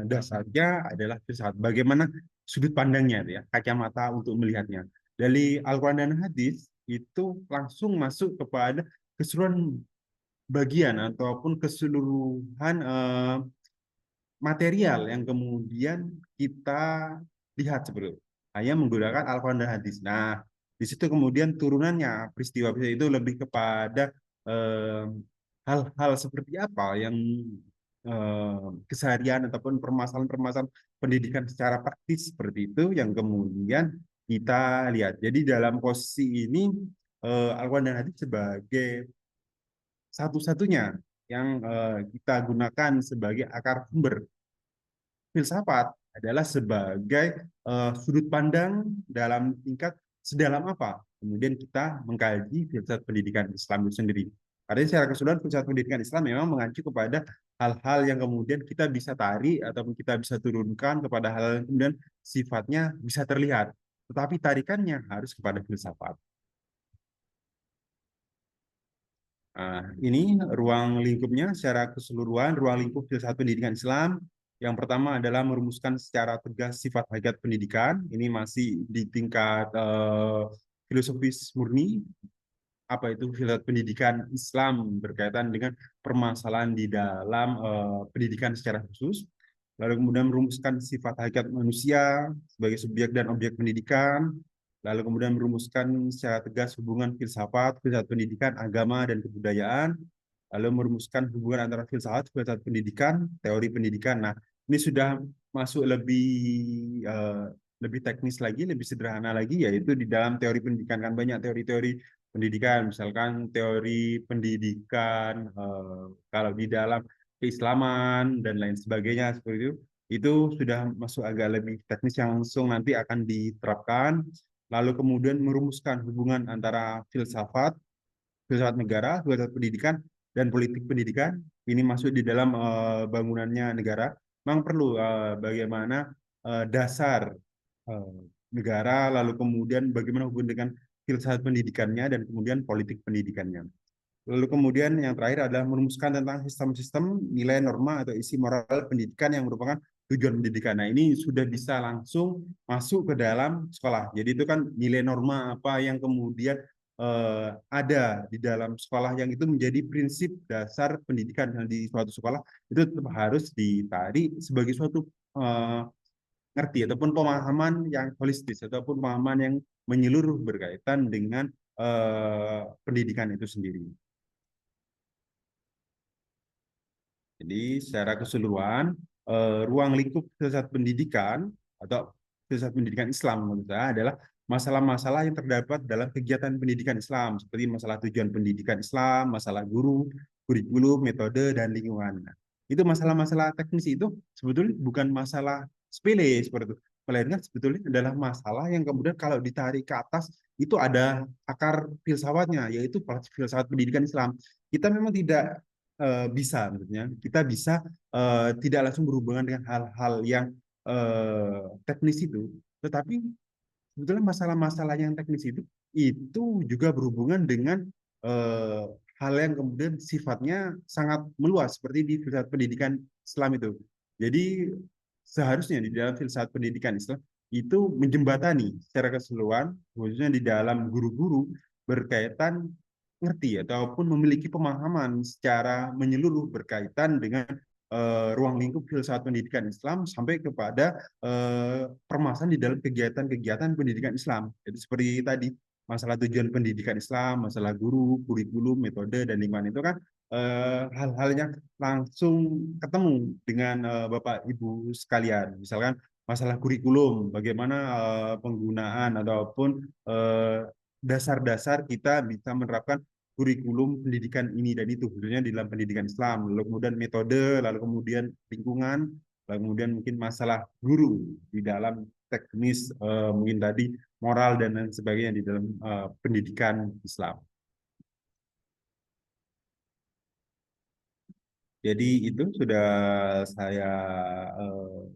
dasarnya adalah filsafat. Bagaimana sudut pandangnya itu ya, kacamata untuk melihatnya. Dari Al-Quran dan hadis itu langsung masuk kepada keseluruhan bagian ataupun keseluruhan material yang kemudian kita lihat seperti itu. Hanya menggunakan Al-Quran dan hadis. Nah, di situ kemudian turunannya peristiwa-peristiwa itu lebih kepada hal-hal seperti apa yang keseharian ataupun permasalahan-permasalahan pendidikan secara praktis seperti itu yang kemudian kita lihat. Jadi dalam posisi ini Al-Quran dan hadis sebagai satu-satunya yang kita gunakan sebagai akar sumber. Filsafat adalah sebagai sudut pandang dalam tingkat sedalam apa kemudian kita mengkaji filsafat pendidikan Islam itu sendiri. Karena secara keseluruhan filsafat pendidikan Islam memang mengacu kepada hal-hal yang kemudian kita bisa tarik ataupun kita bisa turunkan kepada hal yang kemudian sifatnya bisa terlihat. Tetapi tarikannya harus kepada filsafat. Ini ruang lingkupnya secara keseluruhan, ruang lingkup filsafat pendidikan Islam. Yang pertama adalah merumuskan secara tegas sifat hakikat pendidikan. Ini masih di tingkat filosofis murni. Apa itu filsafat pendidikan Islam berkaitan dengan permasalahan di dalam pendidikan secara khusus. Lalu kemudian merumuskan sifat hakikat manusia sebagai subjek dan objek pendidikan. Lalu kemudian merumuskan secara tegas hubungan filsafat pendidikan, agama, dan kebudayaan. Lalu merumuskan hubungan antara filsafat pendidikan, teori pendidikan. Nah, ini sudah masuk lebih teknis lagi, lebih sederhana lagi, yaitu di dalam teori pendidikan. Kan banyak teori-teori pendidikan, misalkan teori pendidikan, kalau di dalam keislaman, dan lain sebagainya, seperti itu sudah masuk agak lebih teknis yang langsung nanti akan diterapkan. Lalu kemudian merumuskan hubungan antara filsafat negara, filsafat pendidikan, dan politik pendidikan. Ini masuk di dalam bangunannya negara. Memang perlu bagaimana dasar negara, lalu kemudian bagaimana hubungan dengan filsafat pendidikannya, dan kemudian politik pendidikannya. Lalu kemudian yang terakhir adalah merumuskan tentang sistem-sistem nilai, norma, atau isi moral pendidikan yang merupakan tujuan pendidikan. Nah, ini sudah bisa langsung masuk ke dalam sekolah. Jadi itu kan nilai norma apa yang kemudian ada di dalam sekolah yang itu menjadi prinsip dasar pendidikan di suatu sekolah, itu tetap harus ditarik sebagai suatu ngerti ataupun pemahaman yang holistis ataupun pemahaman yang menyeluruh berkaitan dengan pendidikan itu sendiri. Jadi secara keseluruhan ruang lingkup filsafat pendidikan atau filsafat pendidikan Islam menurut saya adalah masalah-masalah yang terdapat dalam kegiatan pendidikan Islam, seperti masalah tujuan pendidikan Islam, masalah guru, kurikulum, metode, dan lingkungan. Nah, itu masalah-masalah teknis itu sebetulnya bukan masalah sepele seperti itu, melainkan sebetulnya adalah masalah yang kemudian kalau ditarik ke atas itu ada akar filsafatnya, yaitu filsafat pendidikan Islam. Kita memang tidak bisa, maksudnya kita bisa tidak langsung berhubungan dengan hal-hal yang teknis itu, tetapi sebetulnya masalah-masalah yang teknis itu juga berhubungan dengan hal yang kemudian sifatnya sangat meluas seperti di filsafat pendidikan Islam itu. Jadi seharusnya di dalam filsafat pendidikan Islam itu menjembatani secara keseluruhan, khususnya di dalam guru-guru berkaitan ngerti ataupun memiliki pemahaman secara menyeluruh berkaitan dengan ruang lingkup filsafat pendidikan Islam sampai kepada permasalahan di dalam kegiatan-kegiatan pendidikan Islam. Jadi seperti tadi, masalah tujuan pendidikan Islam, masalah guru, kurikulum, metode, dan lingkungan itu kan hal-hal yang langsung ketemu dengan Bapak Ibu sekalian. Misalkan masalah kurikulum, bagaimana penggunaan ataupun dasar-dasar kita bisa menerapkan kurikulum pendidikan ini dan itu, khususnya di dalam pendidikan Islam. Lalu kemudian metode, lalu kemudian lingkungan, lalu kemudian mungkin masalah guru di dalam teknis, mungkin tadi moral dan lain sebagainya di dalam pendidikan Islam. Jadi itu sudah saya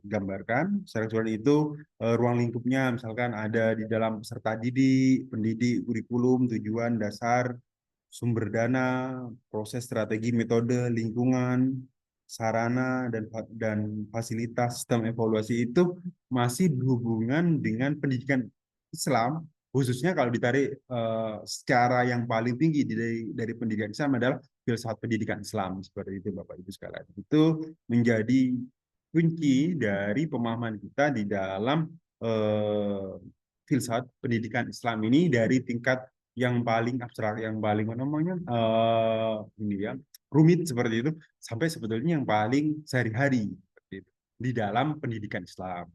gambarkan. Secara keseluruhan itu ruang lingkupnya misalkan ada di dalam peserta didik, pendidik, kurikulum, tujuan, dasar, sumber dana, proses, strategi, metode, lingkungan, sarana, dan fasilitas, sistem evaluasi itu masih berhubungan dengan pendidikan Islam, khususnya kalau ditarik secara yang paling tinggi dari pendidikan Islam adalah filsafat pendidikan Islam, seperti itu Bapak Ibu sekalian. Itu menjadi kunci dari pemahaman kita di dalam filsafat pendidikan Islam ini dari tingkat yang paling abstrak, yang paling apa namanya ini ya rumit seperti itu, sampai sebetulnya yang paling sehari-hari seperti itu di dalam pendidikan Islam.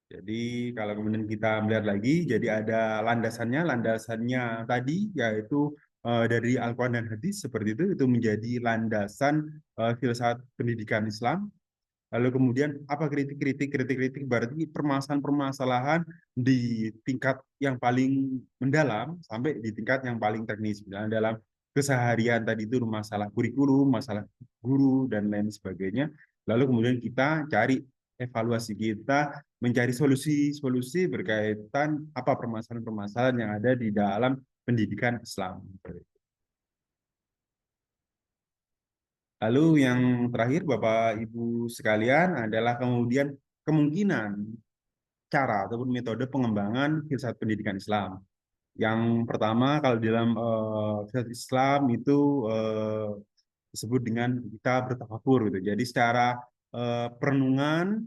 Jadi kalau kemudian kita melihat lagi, jadi ada landasannya tadi yaitu dari Al-Quran dan Hadis seperti itu menjadi landasan filsafat pendidikan Islam. Lalu kemudian apa kritik-kritik berarti permasalahan-permasalahan di tingkat yang paling mendalam sampai di tingkat yang paling teknis. Misalnya dalam keseharian tadi itu masalah kurikulum, masalah guru dan lain sebagainya. Lalu kemudian kita cari evaluasi, kita mencari solusi-solusi berkaitan apa permasalahan-permasalahan yang ada di dalam pendidikan Islam. Lalu yang terakhir Bapak Ibu sekalian adalah kemudian kemungkinan cara ataupun metode pengembangan filsafat pendidikan Islam. Yang pertama kalau dalam filsafat Islam itu disebut dengan kita bertafakur gitu. Jadi secara perenungan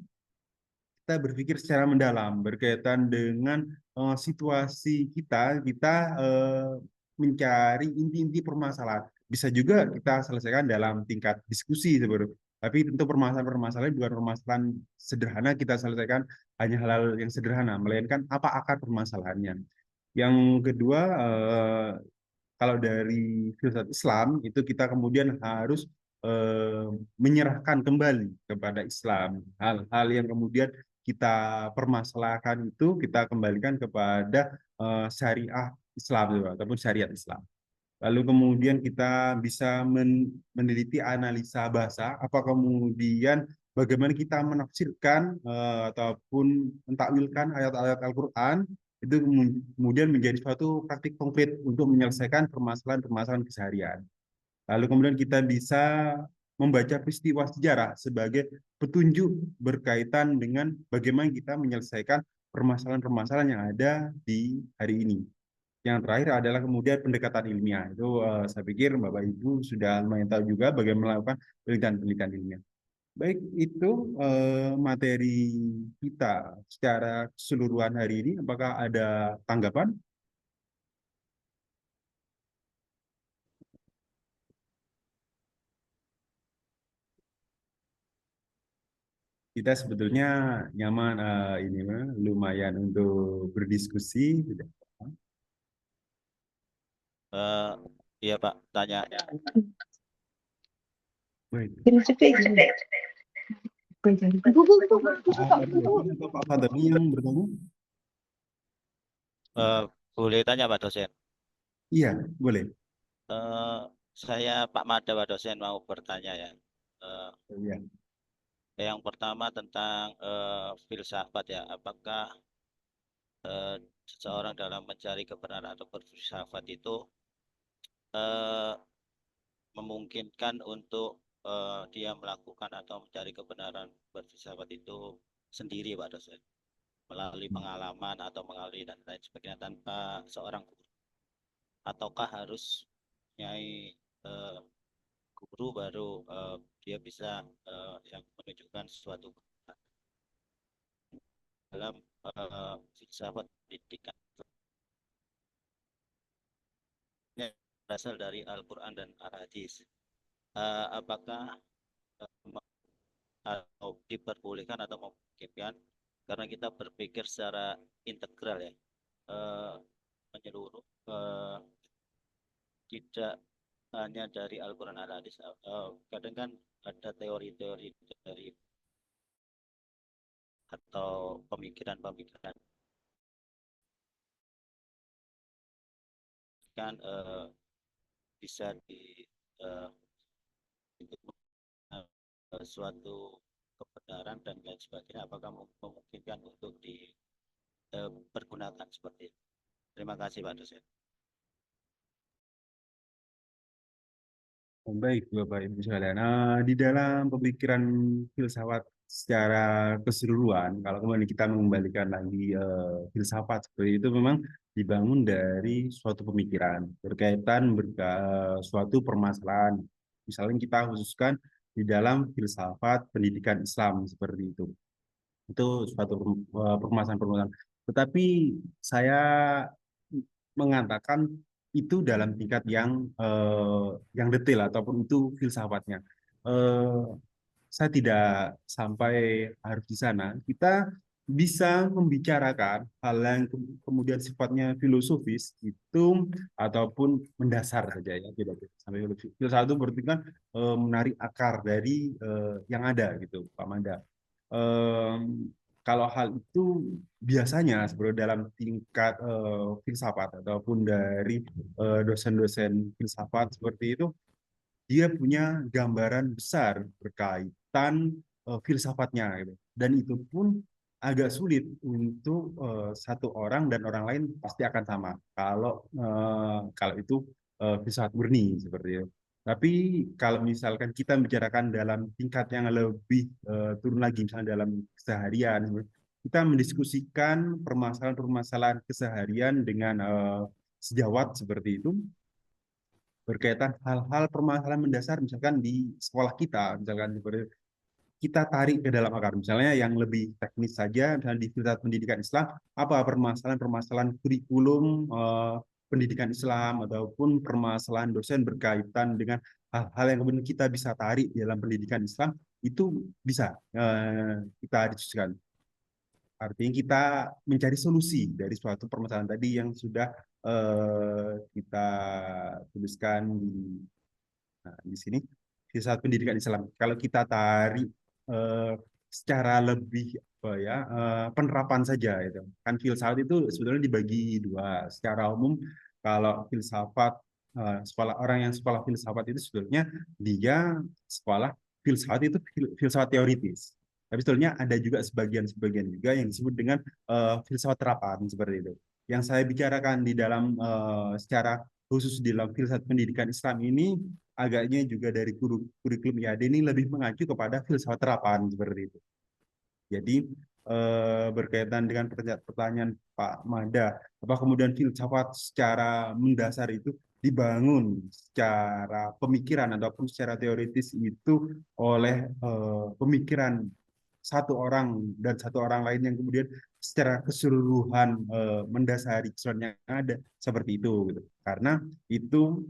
kita berpikir secara mendalam berkaitan dengan situasi kita mencari inti-inti permasalahan. Bisa juga kita selesaikan dalam tingkat diskusi seperti itu. Tapi tentu permasalahan-permasalahan bukan permasalahan sederhana kita selesaikan hanya hal-hal yang sederhana, melainkan apa akar permasalahannya. Yang kedua, kalau dari filsafat Islam itu kita kemudian harus menyerahkan kembali kepada Islam. Hal-hal yang kemudian kita permasalahkan itu kita kembalikan kepada syariah Islam ataupun syariat Islam. Lalu kemudian kita bisa meneliti analisa bahasa, apa kemudian bagaimana kita menafsirkan ataupun mentakwilkan ayat-ayat Al-Quran itu kemudian menjadi suatu praktik konkret untuk menyelesaikan permasalahan-permasalahan keseharian. Lalu kemudian kita bisa membaca peristiwa sejarah sebagai petunjuk berkaitan dengan bagaimana kita menyelesaikan permasalahan-permasalahan yang ada di hari ini. Yang terakhir adalah kemudian pendekatan ilmiah. Itu saya pikir Bapak Ibu sudah lumayan tahu juga bagaimana melakukan penelitian-penelitian ilmiah. Baik, itu materi kita secara keseluruhan hari ini. Apakah ada tanggapan? Kita sebetulnya nyaman ini lumayan untuk berdiskusi. Iya Pak, tanya. Baik. Pak Fadli yang bertanya? Boleh tanya Pak dosen? Iya, boleh. Saya Pak Mada Pak dosen mau bertanya ya. Iya. Yang pertama tentang filsafat ya. Apakah seseorang dalam mencari kebenaran atau berfilsafat itu memungkinkan untuk dia melakukan atau mencari kebenaran berfilsafat itu sendiri Pak dosen, melalui pengalaman atau melalui dan lain sebagainya tanpa seorang guru, ataukah harus nyai guru baru dia bisa yang menunjukkan sesuatu dalam filsafat pendidikan berasal dari Al-Quran dan Al-Hadis. Apakah atau diperbolehkan atau memungkinkan karena kita berpikir secara integral ya, menyeluruh, tidak hanya dari Al-Quran Al-Hadis. Kadang kan ada teori-teori dari atau pemikiran-pemikiran kan bisa di suatu kebenaran dan lain sebagainya. Apakah memungkinkan untuk dipergunakan seperti itu? Terima kasih Pak dosen. Baik, Bapak Ibu sekalian. Di dalam pemikiran filsafat secara keseluruhan, kalau kemudian kita mengembalikan lagi filsafat seperti itu memang dibangun dari suatu pemikiran berkaitan suatu permasalahan. Misalnya kita khususkan di dalam filsafat pendidikan Islam seperti itu. Itu suatu permasalahan-permasalahan. Tetapi saya mengatakan itu dalam tingkat yang detail ataupun itu filsafatnya. Eh, saya tidak sampai harus di sana. Kita bisa membicarakan hal yang kemudian sifatnya filosofis itu ataupun mendasar saja ya, tidak sampai filosofis. Filsafat itu berarti kan menarik akar dari yang ada gitu, Pak Manda. Kalau hal itu biasanya sebenarnya dalam tingkat filsafat ataupun dari dosen-dosen filsafat seperti itu, dia punya gambaran besar berkaitan filsafatnya gitu. Dan itu pun agak sulit untuk satu orang dan orang lain pasti akan sama kalau itu filsafat murni seperti itu. Tapi kalau misalkan kita bicarakan dalam tingkat yang lebih turun lagi, misalnya dalam keseharian, kita mendiskusikan permasalahan-permasalahan keseharian dengan sejawat seperti itu, berkaitan hal-hal permasalahan mendasar misalkan di sekolah kita, misalkan seperti kita tarik ke dalam akar, misalnya yang lebih teknis saja, misalnya di filsafat pendidikan Islam, apa permasalahan-permasalahan kurikulum pendidikan Islam ataupun permasalahan dosen berkaitan dengan hal-hal yang kemudian kita bisa tarik di dalam pendidikan Islam, itu bisa kita diskusikan. Artinya kita mencari solusi dari suatu permasalahan tadi yang sudah kita tuliskan di sini filsafat pendidikan Islam. Kalau kita tarik secara lebih apa ya penerapan saja itu kan filsafat itu sebetulnya dibagi dua. Secara umum kalau filsafat sekolah orang yang sekolah filsafat itu sebetulnya dia sekolah filsafat itu filsafat teoritis. Tapi sebetulnya ada juga sebagian juga yang disebut dengan filsafat terapan seperti itu. Yang saya bicarakan di dalam secara khusus di dalam filsafat pendidikan Islam ini agaknya juga dari kurikulum IAD ini lebih mengacu kepada filsafat terapan seperti itu. Jadi berkaitan dengan pertanyaan Pak Mada, apa kemudian filsafat secara mendasar itu dibangun secara pemikiran ataupun secara teoritis itu oleh pemikiran satu orang dan satu orang lain yang kemudian secara keseluruhan mendasari keseluruhan yang ada seperti itu gitu. Karena itu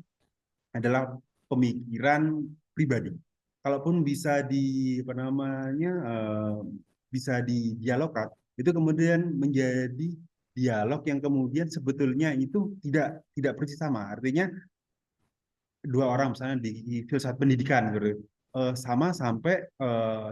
adalah pemikiran pribadi. Kalaupun bisa apa namanya bisa didialogkan, itu kemudian menjadi dialog yang kemudian sebetulnya itu tidak persis sama. Artinya dua orang misalnya di filsafat pendidikan gitu, sama sampai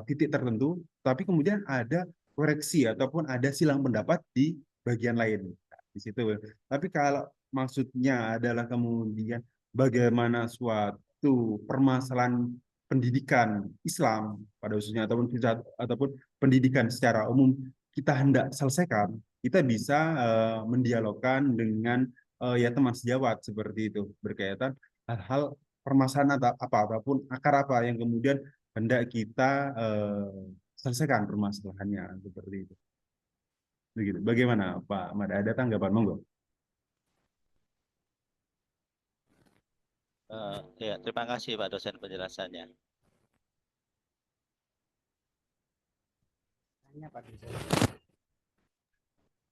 titik tertentu, tapi kemudian ada koreksi ataupun ada silang pendapat di bagian lain. Nah, di situ. Tapi kalau maksudnya adalah kemudian bagaimana suatu permasalahan pendidikan Islam pada khususnya ataupun ataupun pendidikan secara umum kita hendak selesaikan, kita bisa mendialogkan dengan ya teman sejawat seperti itu berkaitan hal-hal permasalahan apapun akar apa yang kemudian hendak kita selesaikan permasalahannya seperti itu. Begitu. Bagaimana Pak Mada, ada tanggapan monggo? Ya, terima kasih Pak dosen penjelasannya.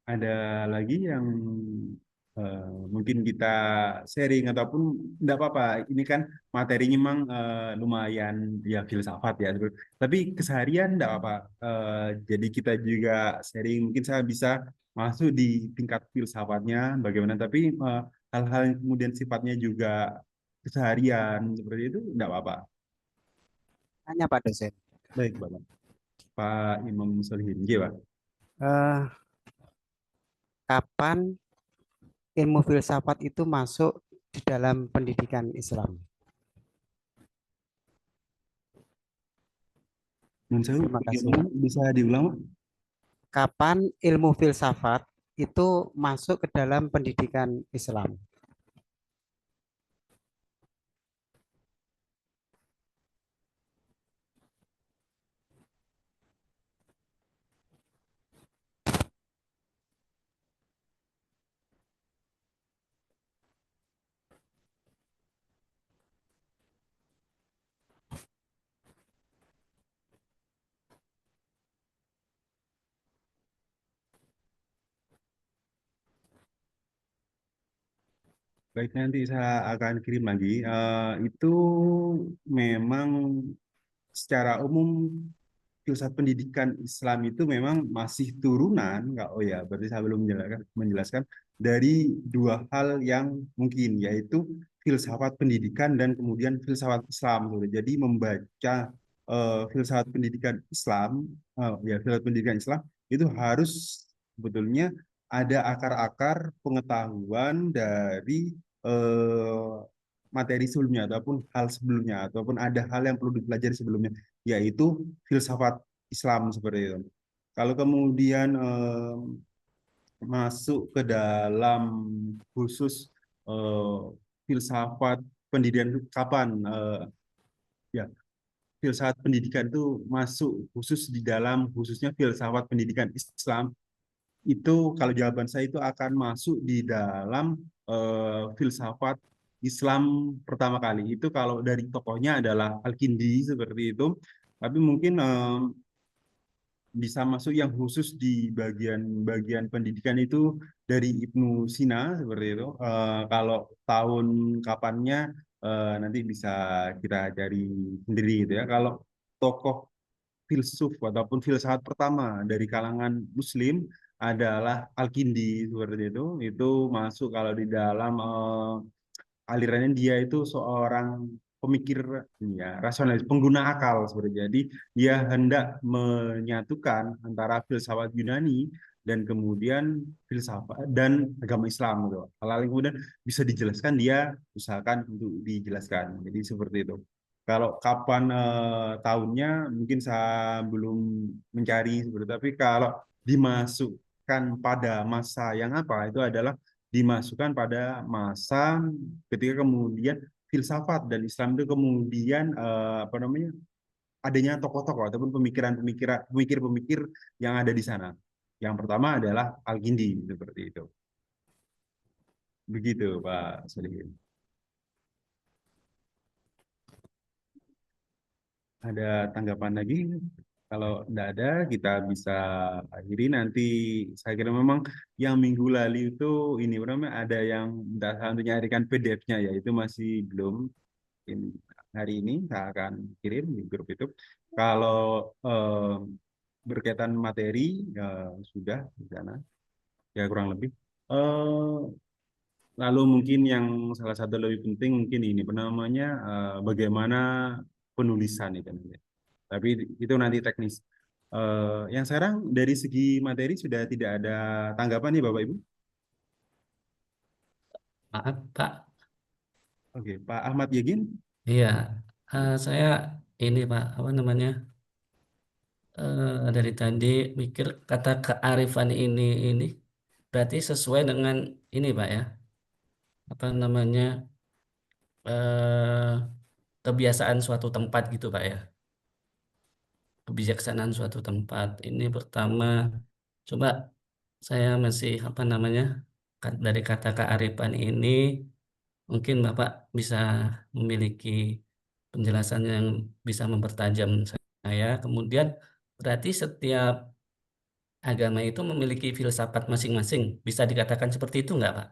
Ada lagi yang mungkin kita sharing ataupun enggak apa-apa. Ini kan materinya memang lumayan ya filsafat ya. Tapi keseharian enggak apa-apa. Jadi kita juga sharing. Mungkin saya bisa masuk di tingkat filsafatnya bagaimana. Tapi hal-hal yang kemudian sifatnya juga keseharian seperti itu enggak apa-apa. Tanya Pak dosen, Baik, Bapak. Pak Imam Solihin, iya, Pak. eh, kapan ilmu filsafat itu masuk di dalam pendidikan Islam? Terima kasih. Bisa diulang, Pak? Kapan ilmu filsafat itu masuk ke dalam pendidikan Islam? Baik, nanti saya akan kirim lagi. Itu memang secara umum filsafat pendidikan Islam itu memang masih turunan, nggak? Oh ya, berarti saya belum menjelaskan dari dua hal yang mungkin, yaitu filsafat pendidikan dan kemudian filsafat Islam. Jadi membaca filsafat pendidikan Islam, ya filsafat pendidikan Islam itu harus sebetulnya ada akar-akar pengetahuan dari eh, materi sebelumnya ataupun hal sebelumnya ataupun ada hal yang perlu dipelajari sebelumnya, yaitu filsafat Islam seperti itu. Kalau kemudian masuk ke dalam khusus eh, filsafat pendidikan kapan ya filsafat pendidikan itu masuk khusus di dalam khususnya filsafat pendidikan Islam, itu kalau jawaban saya itu akan masuk di dalam filsafat Islam pertama kali itu kalau dari tokohnya adalah Al-Kindi seperti itu. Tapi mungkin bisa masuk yang khusus di bagian pendidikan itu dari Ibnu Sina seperti itu. Kalau tahun kapannya nanti bisa kita cari sendiri gitu ya. Kalau tokoh filsuf ataupun filsafat pertama dari kalangan Muslim adalah Al-Kindi seperti itu. Itu masuk kalau di dalam alirannya dia itu seorang pemikir ya rasionalis, pengguna akal seperti itu. Jadi dia hendak menyatukan antara filsafat Yunani dan kemudian filsafat dan agama Islam gitu. Hal-hal yang kemudian bisa dijelaskan dia usahakan untuk dijelaskan. Jadi seperti itu. Kalau kapan tahunnya mungkin saya belum mencari seperti itu. Tapi kalau dimasukkan pada masa yang apa itu adalah dimasukkan pada masa ketika kemudian filsafat dan Islam itu kemudian apa namanya adanya tokoh-tokoh ataupun pemikir-pemikir yang ada di sana. Yang pertama adalah Al-Kindi seperti itu. Begitu Pak Solihin. Ada tanggapan lagi? Kalau tidak ada, kita bisa akhiri nanti. Saya kira memang yang minggu lalu itu ini namanya ada yang minta saya untuk nyarikan PDF-nya ya, itu masih belum. Hari ini saya akan kirim di grup itu. Kalau berkaitan materi sudah di sana, ya kurang lebih. Lalu mungkin yang salah satu lebih penting mungkin ini, namanya bagaimana penulisan itu nanti. Tapi itu nanti teknis. Yang sekarang dari segi materi sudah tidak ada tanggapan nih Bapak Ibu? Maaf, Pak. Oke, Pak Ahmad Yegin. Iya, saya ini Pak, apa namanya? Dari tadi mikir kata kearifan ini berarti sesuai dengan ini Pak ya, apa namanya? eh, Kebiasaan suatu tempat gitu Pak ya. Kebijaksanaan suatu tempat. Ini pertama, coba saya masih apa namanya? Dari kata kearifan ini mungkin Bapak bisa memiliki penjelasan yang bisa mempertajam saya. Kemudian berarti setiap agama itu memiliki filsafat masing-masing. Bisa dikatakan seperti itu nggak, Pak?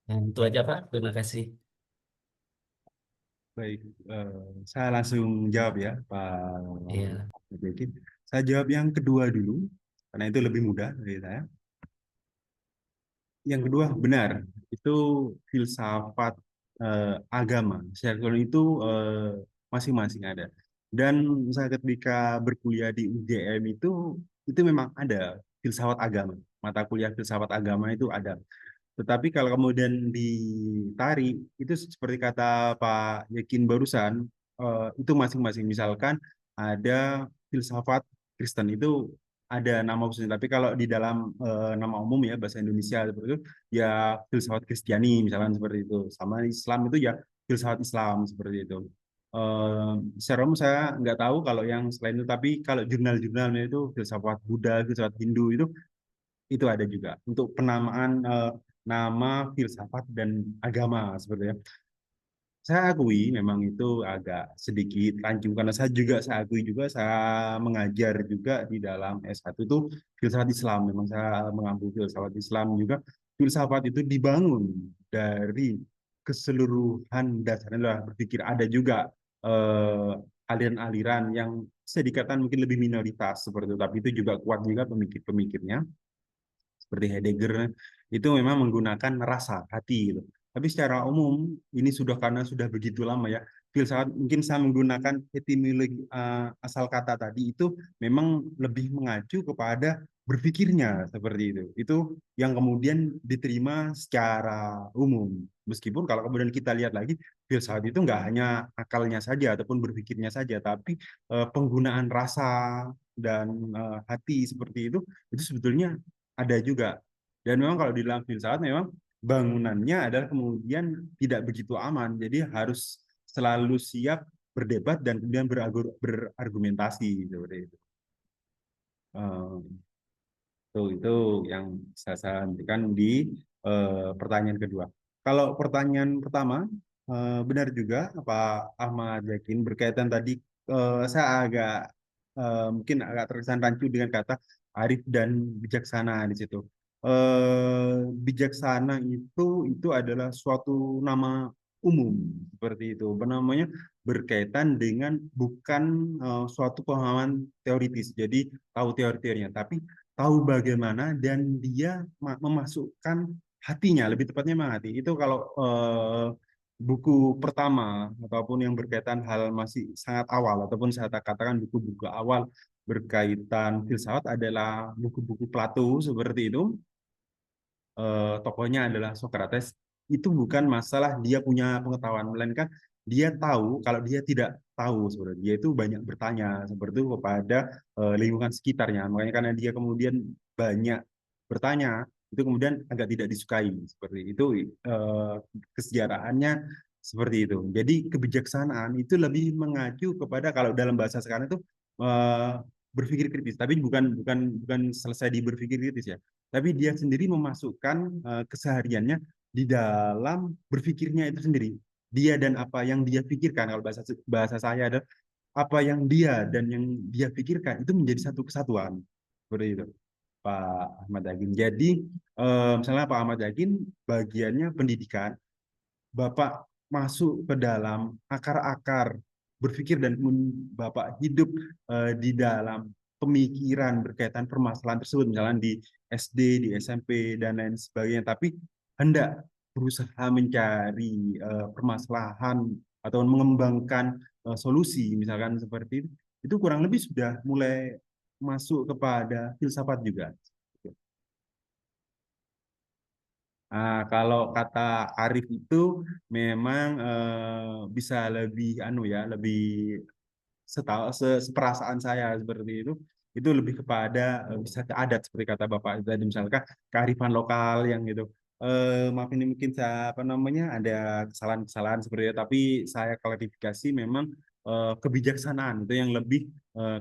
Nah, itu aja, Pak. Terima kasih. Baik, saya langsung jawab ya Pak Iya. Yegin. Saya jawab yang kedua dulu, karena itu lebih mudah dari saya. Yang kedua, benar, itu filsafat agama. Sekuler itu masing-masing ada. Dan saya ketika berkuliah di UGM itu memang ada filsafat agama. Mata kuliah filsafat agama itu ada. Tetapi kalau kemudian ditarik, itu seperti kata Pak Yakin barusan, itu masing-masing. Misalkan ada filsafat Kristen itu ada nama khususnya. Tapi kalau di dalam nama umum ya bahasa Indonesia seperti itu, ya filsafat Kristiani misalkan seperti itu. Sama Islam itu ya filsafat Islam seperti itu. Secara umum saya nggak tahu kalau yang selain itu. Tapi kalau jurnal-jurnalnya itu filsafat Buddha, filsafat Hindu itu ada juga untuk penamaan nama filsafat dan agama seperti itu. Saya akui memang itu agak sedikit rancu karena saya akui juga saya mengajar juga di dalam S1 itu filsafat Islam. Memang saya mengambil filsafat Islam juga. filsafat itu dibangun dari keseluruhan dasarnya adalah berpikir. Ada juga aliran-aliran yang bisa dikatakan mungkin lebih minoritas seperti itu, tapi itu juga kuat juga pemikir-pemikirnya seperti Heidegger itu memang menggunakan rasa hati gitu. Tapi secara umum ini sudah karena sudah begitu lama ya filsafat, mungkin saya menggunakan etimologi asal kata tadi itu memang lebih mengacu kepada berpikirnya seperti itu. Itu yang kemudian diterima secara umum. Meskipun kalau kemudian kita lihat lagi filsafat itu nggak hanya akalnya saja ataupun berpikirnya saja, tapi penggunaan rasa dan hati seperti itu sebetulnya ada juga. Dan memang kalau di dalam filsafat memang bangunannya adalah kemudian tidak begitu aman. Jadi harus selalu siap berdebat dan kemudian berargumentasi seperti itu. Itu yang saya sampaikan di pertanyaan kedua. Kalau pertanyaan pertama, benar juga Pak Ahmad Yakin berkaitan tadi, saya agak mungkin agak terkesan rancu dengan kata arif dan bijaksana di situ. Bijaksana itu adalah suatu nama umum seperti itu. Namanya berkaitan dengan bukan suatu pemahaman teoritis. Jadi tahu teori-teorinya, tapi tahu bagaimana dan dia memasukkan hatinya, lebih tepatnya menghati. Itu kalau buku pertama ataupun yang berkaitan hal masih sangat awal ataupun saya katakan buku-buku awal berkaitan filsafat adalah buku-buku Plato seperti itu. Tokohnya adalah Socrates. Itu bukan masalah dia punya pengetahuan, melainkan dia tahu kalau dia tidak tahu sebenarnya. Dia itu banyak bertanya seperti itu kepada lingkungan sekitarnya. Makanya karena dia kemudian banyak bertanya, itu kemudian agak tidak disukai seperti itu. Kesejarahannya seperti itu. Jadi kebijaksanaan itu lebih mengacu kepada kalau dalam bahasa sekarang itu berpikir kritis, tapi bukan selesai di berpikir kritis ya. Tapi dia sendiri memasukkan kesehariannya di dalam berpikirnya itu sendiri. Dia dan apa yang dia pikirkan, kalau bahasa saya adalah apa yang dia dan yang dia pikirkan itu menjadi satu kesatuan. Seperti itu, Pak Ahmad Yakin. Jadi, misalnya Pak Ahmad Yakin bagiannya pendidikan, Bapak masuk ke dalam akar-akar berpikir dan Bapak hidup di dalam pemikiran berkaitan permasalahan tersebut, misalnya di SD, di SMP, dan lain sebagainya. Tapi hendak berusaha mencari permasalahan atau mengembangkan solusi, misalkan seperti itu kurang lebih sudah mulai masuk kepada filsafat juga. Nah, kalau kata arif itu memang bisa lebih lebih seperasaan saya seperti itu lebih kepada bisa ke adat seperti kata Bapak tadi, misalkan kearifan lokal yang gitu. Maaf ini mungkin saya ada kesalahan-kesalahan seperti itu, tapi saya klarifikasi memang kebijaksanaan itu yang lebih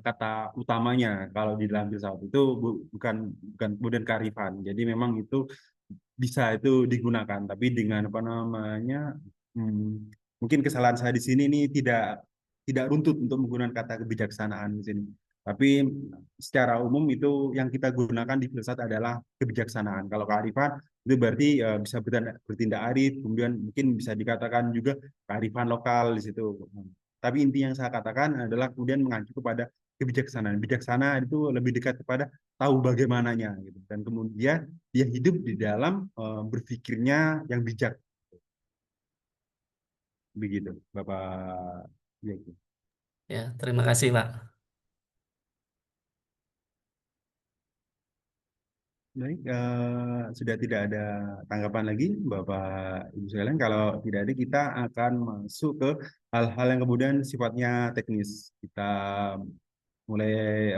kata utamanya kalau di dalam filsafat itu bukan kemudian kearifan. Jadi memang itu bisa itu digunakan, tapi dengan mungkin kesalahan saya di sini ini tidak runtut untuk menggunakan kata kebijaksanaan di sini. Tapi secara umum itu yang kita gunakan di filsafat adalah kebijaksanaan. Kalau kearifan itu berarti bisa bertindak arif, kemudian mungkin bisa dikatakan juga kearifan lokal di situ. Tapi inti yang saya katakan adalah kemudian mengacu kepada kebijaksanaan. Bijaksana itu lebih dekat kepada tahu bagaimananya gitu. Dan kemudian dia hidup di dalam berpikirnya yang bijak. Begitu, Bapak Yaki. Ya, terima kasih, Pak. Baik, sudah tidak ada tanggapan lagi, Bapak Ibu sekalian. Kalau tidak ada, kita akan masuk ke hal-hal yang kemudian sifatnya teknis. Kita mulai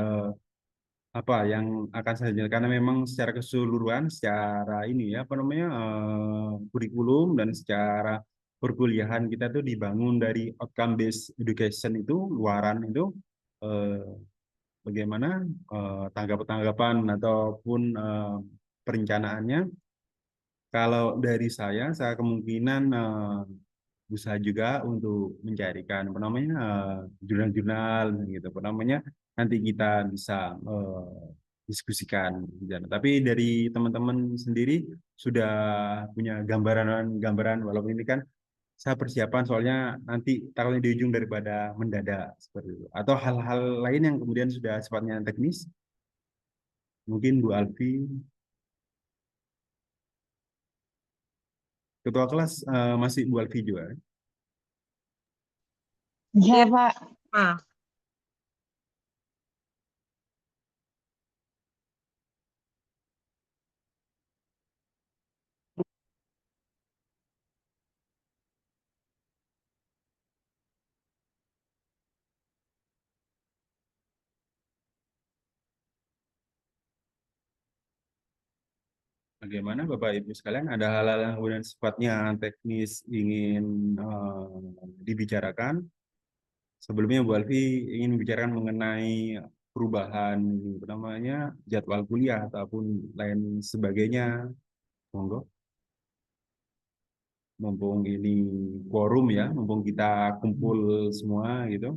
apa yang akan saya jelaskan, karena memang secara keseluruhan, secara kurikulum dan secara perkuliahan kita tuh dibangun dari outcome based education itu, luaran itu bagaimana tanggapan ataupun perencanaannya. Kalau dari saya kemungkinan berusaha juga untuk mencarikan jurnal-jurnal gitu, nanti kita bisa diskusikan. Tapi dari teman-teman sendiri sudah punya gambaran walaupun ini kan saya persiapan soalnya nanti takutnya di ujung daripada mendadak seperti itu. Atau hal-hal lain yang kemudian sudah sifatnya teknis, mungkin Bu Alfi, ketua kelas masih Bu Alfi juga. Iya, Pak. Ah, Bagaimana Bapak Ibu sekalian, ada hal-hal yang kemudian sifatnya teknis ingin dibicarakan? Sebelumnya Bu Alfi ingin membicarakan mengenai perubahan apa namanya jadwal kuliah ataupun lain sebagainya. Monggo. Mumpung ini quorum ya, mumpung kita kumpul semua gitu.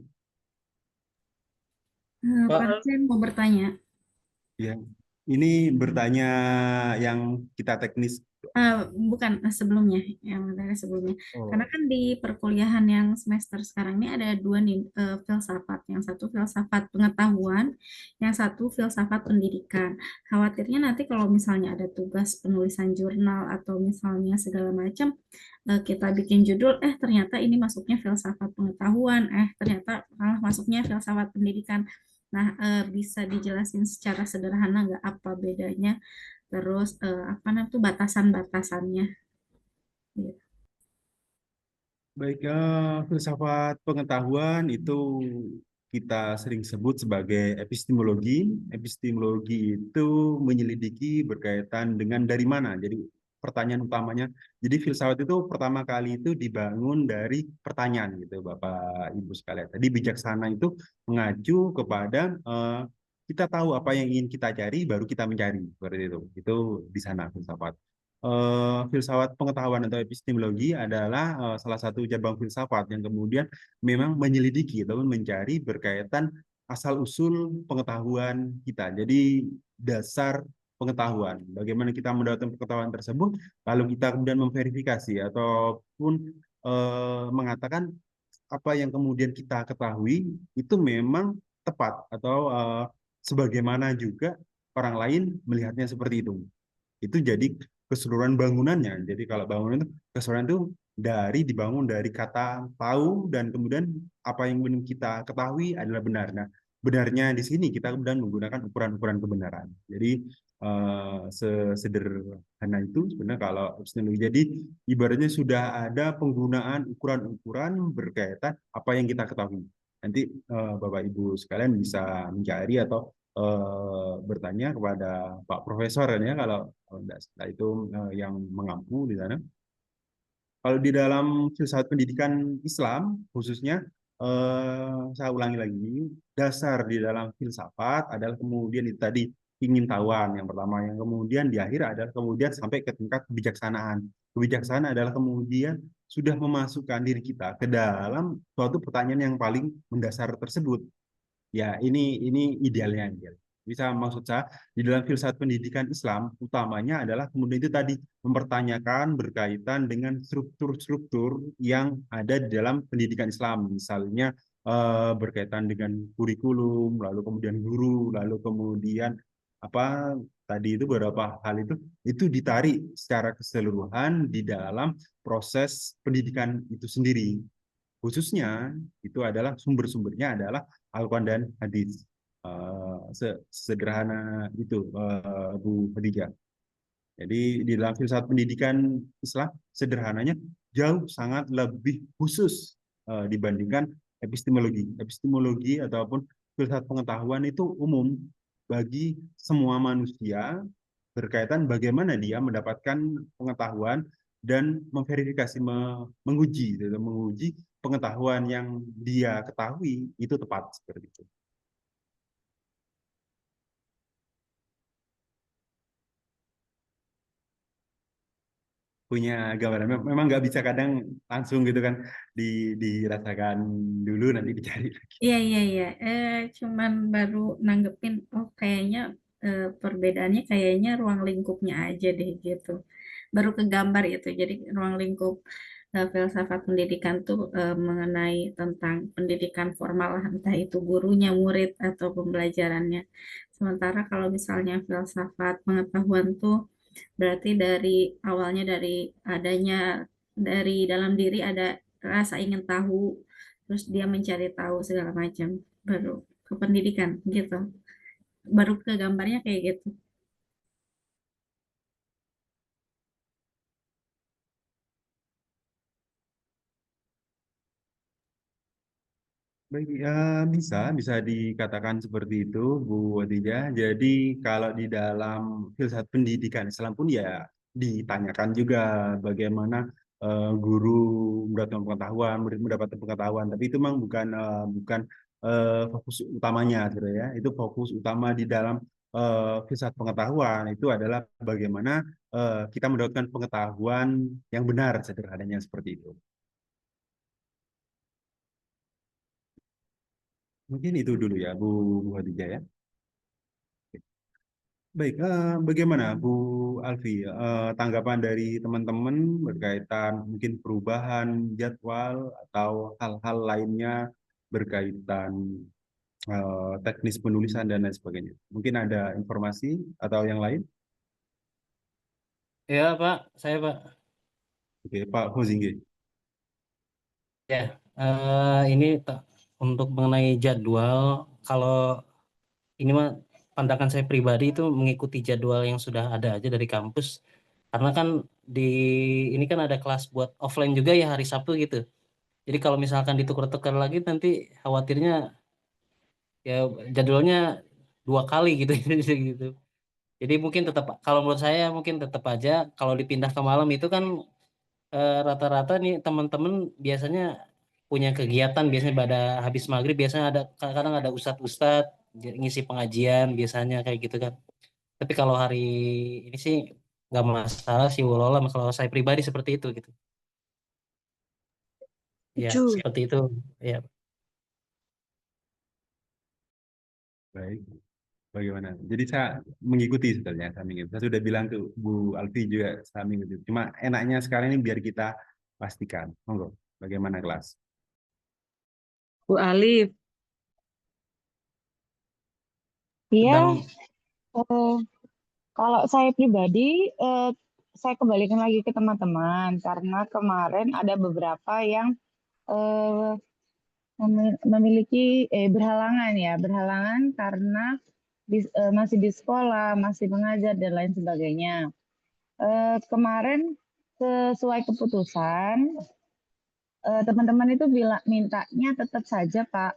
Pak, Pak, saya mau bertanya. Ya, ini bertanya yang kita teknis. Bukan sebelumnya, yang dari sebelumnya. Karena kan di perkuliahan yang semester sekarang ini ada dua nih filsafat. Yang satu filsafat pengetahuan, yang satu filsafat pendidikan. Khawatirnya nanti kalau misalnya ada tugas penulisan jurnal atau misalnya segala macam, kita bikin judul, ternyata ini masuknya filsafat pengetahuan, ternyata malah masuknya filsafat pendidikan. Nah, bisa dijelasin secara sederhana nggak apa bedanya? Terus apa namanya tuh batasan-batasannya gitu. Baik, filsafat pengetahuan itu kita sering sebut sebagai epistemologi. Epistemologi itu menyelidiki berkaitan dengan dari mana. Jadi pertanyaan utamanya, jadi filsafat itu pertama kali itu dibangun dari pertanyaan gitu Bapak Ibu sekalian. Tadi bijaksana itu mengacu kepada kita tahu apa yang ingin kita cari, baru kita mencari seperti itu. Itu di sana filsafat. Filsafat pengetahuan atau epistemologi adalah salah satu cabang filsafat yang kemudian memang menyelidiki atau mencari berkaitan asal-usul pengetahuan kita. Jadi dasar pengetahuan, bagaimana kita mendapatkan pengetahuan tersebut, lalu kita kemudian memverifikasi ataupun mengatakan apa yang kemudian kita ketahui itu memang tepat atau sebagaimana juga orang lain melihatnya seperti itu. Itu jadi keseluruhan bangunannya. Jadi kalau bangunan itu keseluruhan itu dibangun dari kata tahu dan kemudian apa yang kita ketahui adalah benar. Nah, benarnya di sini kita kemudian menggunakan ukuran-ukuran kebenaran. Jadi sesederhana itu sebenarnya kalau epistemologi. Jadi ibaratnya sudah ada penggunaan ukuran-ukuran berkaitan apa yang kita ketahui. Nanti Bapak Ibu sekalian bisa mencari atau bertanya kepada Pak Profesor ya kalau tidak salah itu yang mengampu di sana. Kalau di dalam filsafat pendidikan Islam khususnya saya ulangi lagi, dasar di dalam filsafat adalah kemudian itu tadi ingin tahuan yang pertama, yang kemudian di akhir adalah kemudian sampai ke tingkat kebijaksanaan. Kebijaksanaan adalah kemudian sudah memasukkan diri kita ke dalam suatu pertanyaan yang paling mendasar tersebut. Ya, ini idealnya. Bisa maksud saya, di dalam filsafat pendidikan Islam, utamanya adalah kemudian itu tadi mempertanyakan berkaitan dengan struktur-struktur yang ada di dalam pendidikan Islam. Misalnya berkaitan dengan kurikulum, lalu kemudian guru, lalu kemudian apa tadi itu beberapa hal itu ditarik secara keseluruhan di dalam proses pendidikan itu sendiri. Khususnya itu adalah sumber-sumbernya adalah Al-Quran dan hadis. Sederhana itu Bu Khadijah. Jadi di dalam filsafat pendidikan Islam sederhananya jauh sangat lebih khusus dibandingkan epistemologi. Epistemologi ataupun filsafat pengetahuan itu umum bagi semua manusia berkaitan bagaimana dia mendapatkan pengetahuan dan memverifikasi, menguji pengetahuan yang dia ketahui itu tepat seperti itu. Punya gambaran. Memang nggak bisa kadang langsung gitu kan dirasakan dulu nanti dicari lagi. Iya. Cuman baru nanggepin, oh kayaknya Perbedaannya kayaknya ruang lingkupnya aja deh gitu. Baru ke gambar itu. Jadi ruang lingkup filsafat pendidikan tuh mengenai tentang pendidikan formal, entah itu gurunya, murid, atau pembelajarannya. Sementara kalau misalnya filsafat pengetahuan tuh berarti dari awalnya dari adanya dari dalam diri ada rasa ingin tahu, terus dia mencari tahu segala macam, baru ke pendidikan gitu. Baru ke gambarnya kayak gitu. Baik, bisa dikatakan seperti itu, Bu Khadijah. Jadi kalau di dalam filsafat pendidikan Islam pun ya ditanyakan juga bagaimana guru mendapatkan pengetahuan, murid mendapatkan pengetahuan. Tapi itu memang bukan fokus utamanya, sebenarnya. Itu fokus utama di dalam filsafat pengetahuan itu adalah bagaimana kita mendapatkan pengetahuan yang benar, sederhananya seperti itu. Mungkin itu dulu ya, Bu Khadijah ya. Baik, bagaimana Bu Alfi, tanggapan dari teman-teman berkaitan mungkin perubahan jadwal atau hal-hal lainnya berkaitan teknis penulisan dan lain sebagainya. Mungkin ada informasi atau yang lain? Ya, Pak, saya Pak. Oke, Pak Hozingge. Ya, ini untuk mengenai jadwal, kalau ini mah pandangan saya pribadi itu mengikuti jadwal yang sudah ada aja dari kampus. Karena kan di ini kan ada kelas buat offline juga ya hari Sabtu gitu. Jadi kalau misalkan ditukar-tukar lagi nanti khawatirnya ya jadwalnya 2 kali gitu gitu. Jadi mungkin tetap kalau menurut saya mungkin tetap aja kalau dipindah ke malam itu kan rata-rata nih teman-teman biasanya punya kegiatan biasanya pada habis maghrib biasanya ada kadang-kadang ada ustadz-ustadz ngisi pengajian biasanya kayak gitu kan. Tapi kalau hari ini sih nggak masalah sih walau kalau saya pribadi seperti itu gitu. Ya, Setuju. seperti itu. Ya. Baik, bagaimana? Jadi saya mengikuti sebenarnya, saya mengikuti. Saya sudah bilang ke Bu Alfi juga, saya mengikuti. Cuma enaknya sekarang ini biar kita pastikan. Monggo, bagaimana kelas? Bu Alif, Iya, Sedang eh, kalau saya pribadi, saya kembalikan lagi ke teman-teman karena kemarin ada beberapa yang eh, memiliki berhalangan ya, berhalangan karena masih di sekolah, masih mengajar dan lain sebagainya. Kemarin sesuai keputusan, teman-teman itu bilang mintanya tetap saja Pak,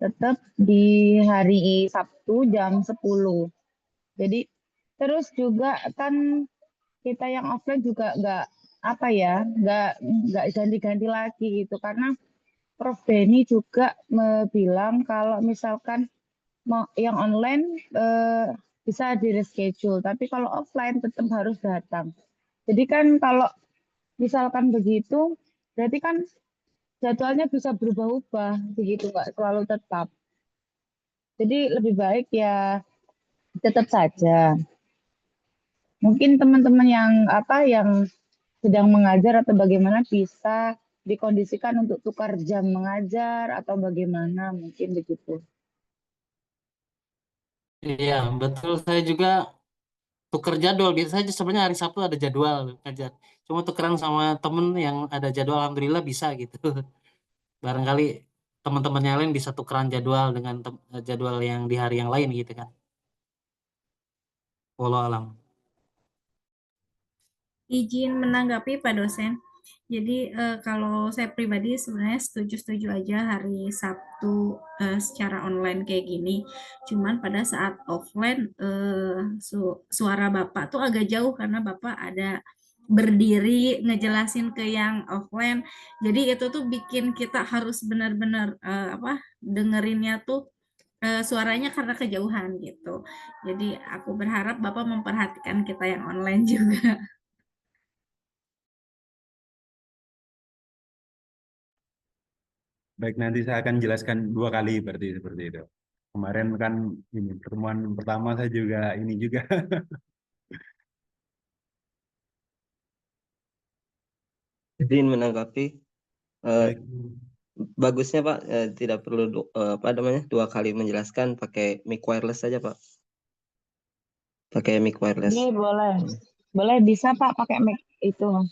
tetap di hari Sabtu jam 10. Jadi terus juga kan kita yang offline juga nggak apa ya, nggak ganti-ganti lagi gitu karena Prof Beni juga bilang kalau misalkan mau yang online bisa di reschedule, tapi kalau offline tetap harus datang. Jadi kan kalau misalkan begitu, berarti kan jadwalnya bisa berubah-ubah begitu, nggak selalu tetap. Jadi lebih baik ya tetap saja. Mungkin teman-teman yang yang sedang mengajar atau bagaimana bisa dikondisikan untuk tukar jam mengajar atau bagaimana mungkin begitu. iya betul saya juga tuker jadwal biasanya sebenarnya hari Sabtu ada jadwal ngajar. Cuma tukeran sama temen yang ada jadwal alhamdulillah bisa gitu. Barangkali teman-teman yang lain bisa tukeran jadwal dengan jadwal yang di hari yang lain gitu kan. Walau alam. Izin menanggapi Pak dosen. Jadi kalau saya pribadi sebenarnya setuju-setuju aja hari Sabtu secara online kayak gini. Cuman pada saat offline suara Bapak tuh agak jauh karena Bapak ada berdiri ngejelasin ke yang offline. Jadi itu tuh bikin kita harus benar-benar dengerinnya tuh suaranya karena kejauhan gitu. Jadi aku berharap Bapak memperhatikan kita yang online juga. Baik, nanti saya akan jelaskan 2 kali berarti seperti itu. Kemarin kan ini pertemuan pertama saya juga ini juga. Izin menanggapi. Baik. Bagusnya Pak, tidak perlu apa namanya 2 kali menjelaskan, pakai mic wireless saja Pak. Pakai mic wireless. Ini boleh. Boleh bisa Pak pakai mic itu.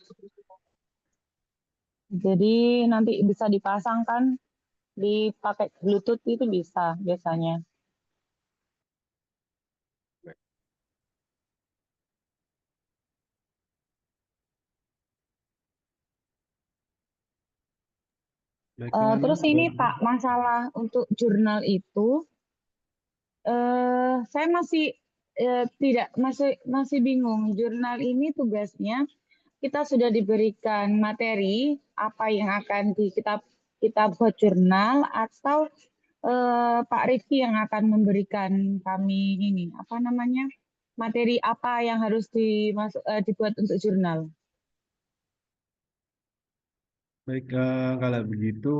Jadi nanti bisa dipasangkan, dipakai Bluetooth itu bisa biasanya. Baik, Terus ini Pak, masalah untuk jurnal itu, saya masih tidak masih bingung. Jurnal ini tugasnya kita sudah diberikan materi apa yang akan kita buat jurnal, atau Pak Rifki yang akan memberikan kami ini apa namanya materi apa yang harus dibuat untuk jurnal. Baik, kalau begitu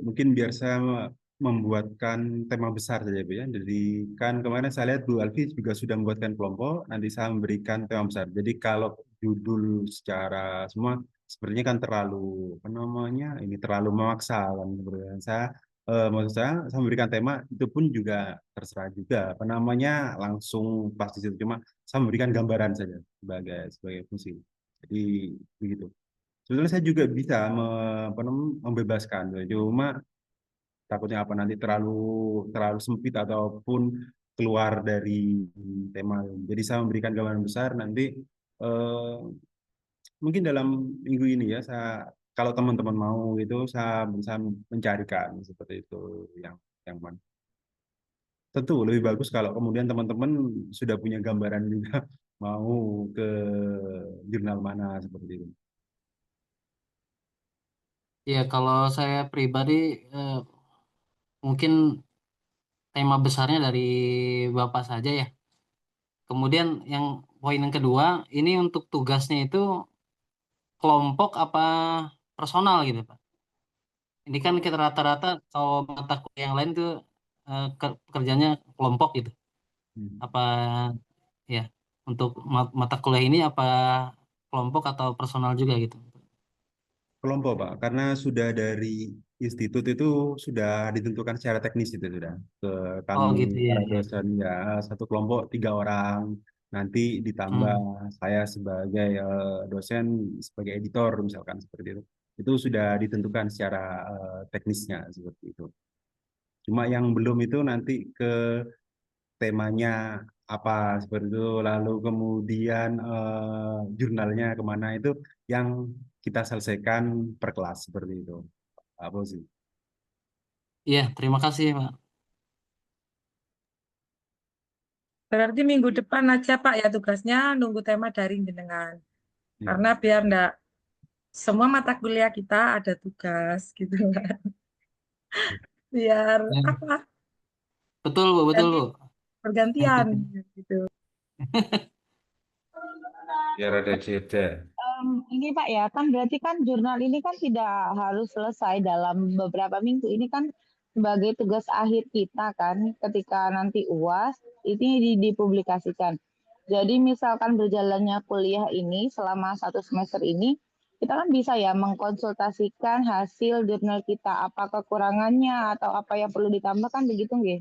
mungkin biar saya membuatkan tema besar saja Bu ya. Jadi kan kemarin saya lihat Bu Alfi juga sudah membuatkan kelompok, nanti saya memberikan tema besar. Jadi kalau judul secara semua sebenarnya kan terlalu apa namanya ini terlalu memaksa kan sebenarnya. Maksud saya memberikan tema itu pun juga terserah juga apa namanya langsung pasti situ, cuma saya memberikan gambaran saja sebagai fungsi. Jadi begitu. Sebetulnya saya juga bisa membebaskan, cuma takutnya apa nanti terlalu sempit ataupun keluar dari tema. Jadi saya memberikan gambaran besar nanti mungkin dalam minggu ini ya kalau teman-teman mau itu saya bisa mencarikan seperti itu yang mana. Tentu lebih bagus kalau kemudian teman-teman sudah punya gambaran juga mau ke jurnal mana seperti itu. Ya, kalau saya pribadi mungkin tema besarnya dari Bapak saja ya. Kemudian yang poin yang kedua, ini untuk tugasnya itu kelompok apa personal gitu Pak. Ini kan kita rata-rata kalau mata kuliah yang lain tuh kerjanya kelompok gitu. Apa ya untuk mata kuliah ini apa kelompok atau personal juga gitu? Kelompok Pak, karena sudah dari institut itu sudah ditentukan secara teknis itu sudah ke Oh kami gitu ya. para dosen ya satu kelompok 3 orang, nanti ditambah saya sebagai dosen sebagai editor misalkan seperti itu sudah ditentukan secara teknisnya seperti itu. Cuma yang belum itu nanti ke temanya apa seperti itu, lalu kemudian jurnalnya kemana itu yang kita selesaikan per kelas seperti itu. Apa sih? Iya, terima kasih Pak. Berarti minggu depan aja Pak ya tugasnya nunggu tema daring jenengan. Karena biar enggak semua mata kuliah kita ada tugas gitu kan. Biar apa? Betul Bu, betul Bu. Bergantian gitu. Biar ada jeda. Ini Pak ya, kan berarti kan jurnal ini kan tidak harus selesai dalam beberapa minggu. Ini kan sebagai tugas akhir kita kan, ketika nanti UAS ini dipublikasikan. Jadi misalkan berjalannya kuliah ini selama 1 semester ini, kita kan bisa ya mengkonsultasikan hasil jurnal kita, apa kekurangannya atau apa yang perlu ditambahkan begitu nggih?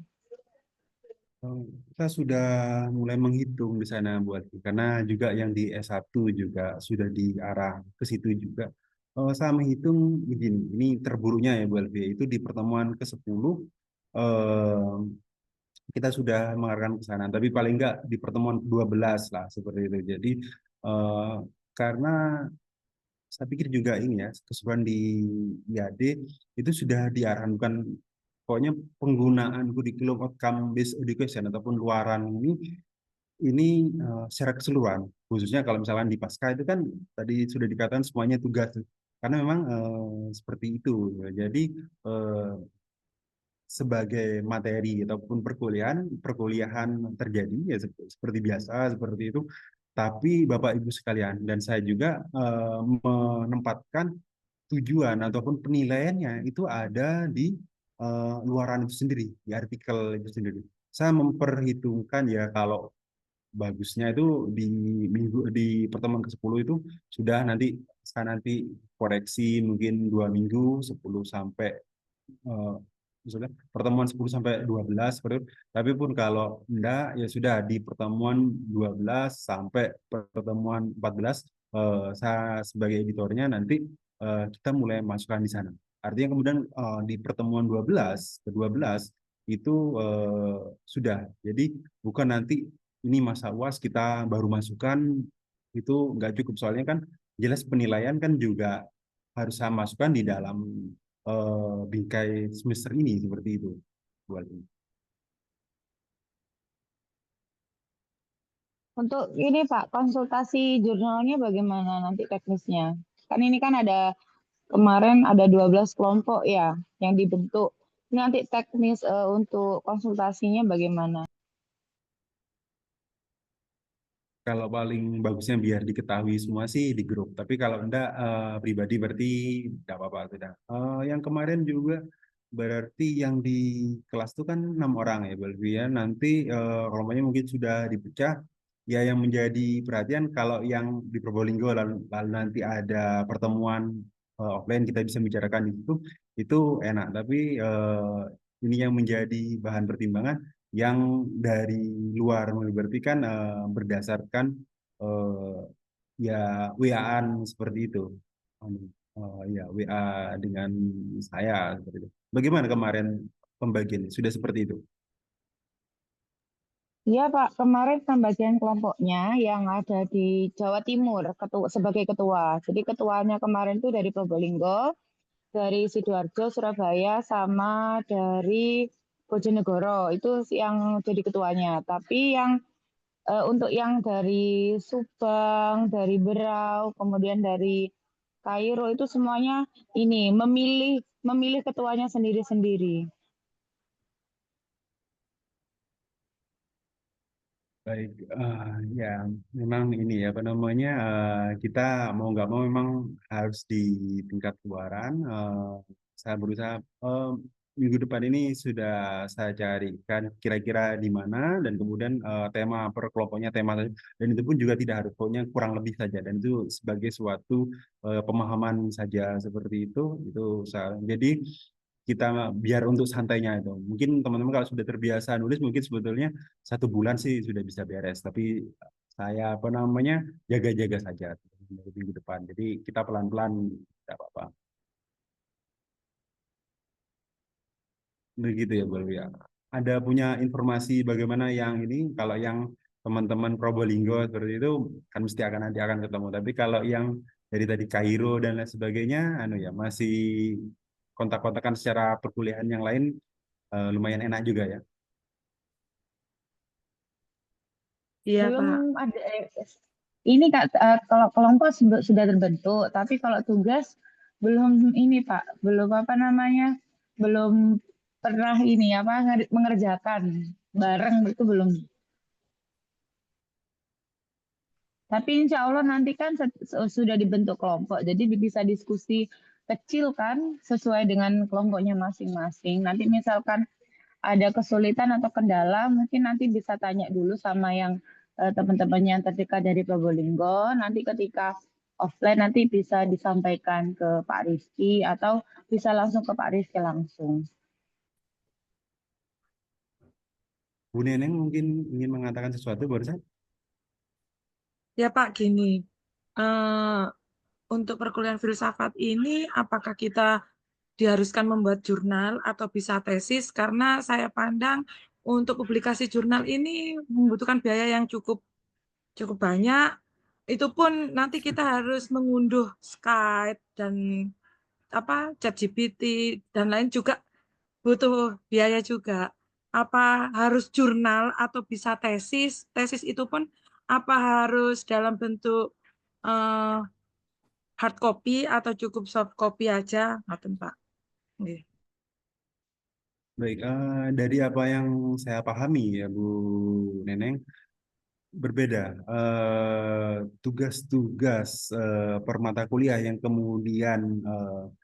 Kita sudah mulai menghitung di sana buat karena juga yang di S1 juga sudah diarah ke situ juga. Saya menghitung begini, ini terburuknya ya Bu Elvi, itu di pertemuan ke-10 kita sudah mengarahkan ke sana, tapi paling enggak di pertemuan 12 lah seperti itu. Jadi karena saya pikir juga ini ya, keseluruhan di IAD itu sudah diarahkan, bukan pokoknya penggunaan kurikulum outcome based education ataupun luaran ini secara keseluruhan, khususnya kalau misalkan di pasca itu kan tadi sudah dikatakan semuanya tugas, karena memang seperti itu. Jadi sebagai materi ataupun perkuliahan terjadi ya seperti biasa seperti itu. Tapi Bapak Ibu sekalian dan saya juga menempatkan tujuan ataupun penilaiannya itu ada di luaran itu sendiri, di artikel itu sendiri. Saya memperhitungkan ya kalau bagusnya itu di pertemuan ke-10 itu sudah saya nanti koreksi mungkin 2 minggu 10 sampai misalnya pertemuan 10 sampai 12 seperti itu. Tapi pun kalau enggak ya sudah di pertemuan 12 sampai pertemuan 14 saya sebagai editornya nanti kita mulai masukkan di sana. Artinya kemudian di pertemuan 12 ke 12 itu sudah. Jadi bukan nanti ini masa UAS kita baru masukkan, itu nggak cukup soalnya kan jelas penilaian kan juga harus saya masukkan di dalam bingkai semester ini seperti itu buat ini. Untuk ini Pak, konsultasi jurnalnya bagaimana nanti teknisnya? Kan ini kan ada kemarin ada 12 kelompok ya yang dibentuk. Ini nanti teknis untuk konsultasinya bagaimana? Kalau paling bagusnya biar diketahui semua sih di grup. Tapi kalau enggak pribadi berarti tidak apa-apa sudah. Yang kemarin juga berarti yang di kelas itu kan 6 orang ya, Balvia. Nanti kelompoknya mungkin sudah dipecah. Ya yang menjadi perhatian kalau yang di Probolinggo lalu nanti ada pertemuan offline kita bisa bicarakan itu enak. Tapi ini yang menjadi bahan pertimbangan yang dari luar berarti kan berdasarkan ya WA-an seperti itu. Ya WA dengan saya seperti itu. Bagaimana kemarin pembagian? Sudah seperti itu? Iya Pak, kemarin pembagian kelompoknya yang ada di Jawa Timur sebagai ketua. Jadi ketuanya kemarin itu dari Probolinggo, dari Sidoarjo, Surabaya, sama dari Bojonegoro. Itu yang jadi ketuanya. Tapi yang untuk yang dari Subang, dari Berau, kemudian dari Kairo itu semuanya ini memilih ketuanya sendiri-sendiri. Baik, ya memang ini ya apa namanya kita mau nggak mau memang harus di tingkat luaran. Saya berusaha minggu depan ini sudah saya carikan kira-kira di mana dan kemudian tema per kelompoknya tema dan itu pun juga tidak harus pokoknya kurang lebih saja dan itu sebagai suatu pemahaman saja seperti itu jadi kita biar untuk santainya itu. Mungkin teman-teman kalau sudah terbiasa nulis mungkin sebetulnya 1 bulan sih sudah bisa beres. Tapi saya apa namanya jaga-jaga saja dari minggu depan. Jadi kita pelan-pelan tidak apa-apa. Begitu ya, Bu ya. Ada punya informasi bagaimana yang ini? Kalau yang teman-teman Probolinggo seperti itu kan mesti nanti akan ketemu. Tapi kalau yang dari tadi Kairo dan lain sebagainya, anu ya masih kontak-kontakan secara perkuliahan yang lain lumayan enak juga ya. Iya, Pak. Belum ada ini Kak, kalau kelompok sudah terbentuk, tapi kalau tugas belum ini Pak, belum apa namanya, belum pernah ini apa mengerjakan bareng itu belum. Tapi insya Allah nanti kan sudah dibentuk kelompok, jadi bisa diskusi kecil kan sesuai dengan kelompoknya masing-masing. Nanti misalkan ada kesulitan atau kendala, mungkin nanti bisa tanya dulu sama yang teman-teman yang terdekat dari Probolinggo. Nanti ketika offline nanti bisa disampaikan ke Pak Rizky atau bisa langsung ke Pak Rizky langsung. Bu Neneng mungkin ingin mengatakan sesuatu barusan? Ya Pak, gini, untuk perkuliahan filsafat ini apakah kita diharuskan membuat jurnal atau bisa tesis? Karena saya pandang untuk publikasi jurnal ini membutuhkan biaya yang cukup banyak. Itu pun nanti kita harus mengunduh Skype dan ChatGPT dan lain juga butuh biaya juga. Apa harus jurnal atau bisa tesis? Tesis itu pun apa harus dalam bentuk hard copy atau cukup soft copy aja, ngaten Pak. Nggih. Baik, dari apa yang saya pahami ya Bu Neneng, berbeda tugas-tugas per mata kuliah yang kemudian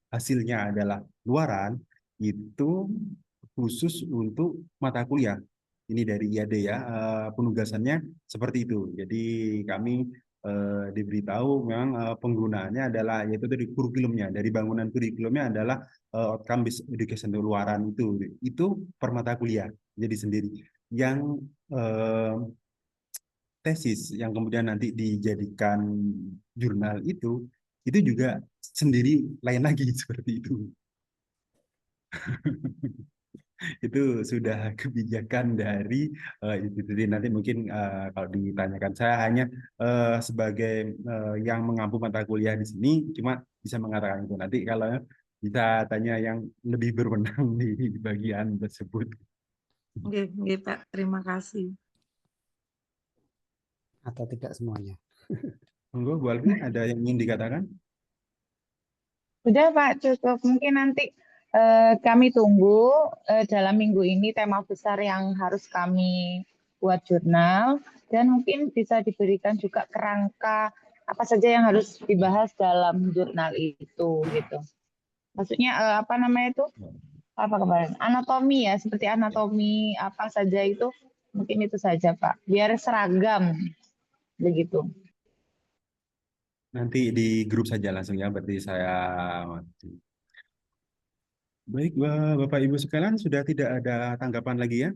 hasilnya adalah luaran itu khusus untuk mata kuliah. Ini dari IAD ya, penugasannya seperti itu. Jadi kami diberitahu memang penggunaannya adalah yaitu dari kurikulumnya, dari bangunan kurikulumnya adalah outcome based education luaran itu per mata kuliah jadi sendiri. Yang tesis yang kemudian nanti dijadikan jurnal itu juga sendiri lain lagi seperti itu. Itu sudah kebijakan dari institusi. Nanti mungkin kalau ditanyakan saya hanya sebagai yang mengampu mata kuliah di sini cuma bisa mengatakan itu. Nanti kalau bisa tanya yang lebih berwenang di bagian tersebut. Oke, Pak. Terima kasih. Atau tidak semuanya. Monggo Bu Alfi, ada yang ingin dikatakan? Udah Pak, cukup. Mungkin nanti kami tunggu dalam minggu ini tema besar yang harus kami buat jurnal dan mungkin bisa diberikan juga kerangka apa saja yang harus dibahas dalam jurnal itu gitu. Maksudnya apa namanya itu? Apa kemarin? Anatomi ya, seperti anatomi apa saja itu mungkin itu saja Pak. Biar seragam begitu. Nanti di grup saja langsung ya, berarti saya. Baik, Bapak Ibu sekalian, sudah tidak ada tanggapan lagi ya?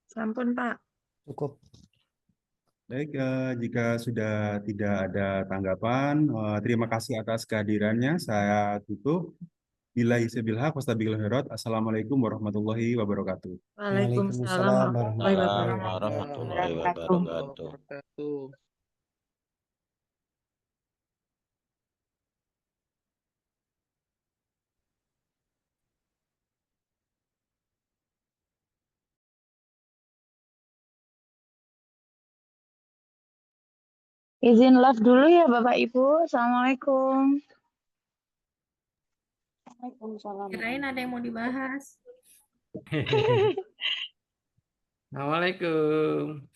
Sampun Pak. Cukup. Baik, jika sudah tidak ada tanggapan, terima kasih atas kehadirannya. Saya tutup. Billahi sabil haq, wastabiqul khairat. Assalamualaikum warahmatullahi wabarakatuh. Waalaikumsalam warahmatullahi Warahmatullahi wabarakatuh. wabarakatuh. Izin live dulu ya Bapak Ibu. Assalamualaikum. Waalaikumsalam. Kirain ada yang mau dibahas. Assalamualaikum.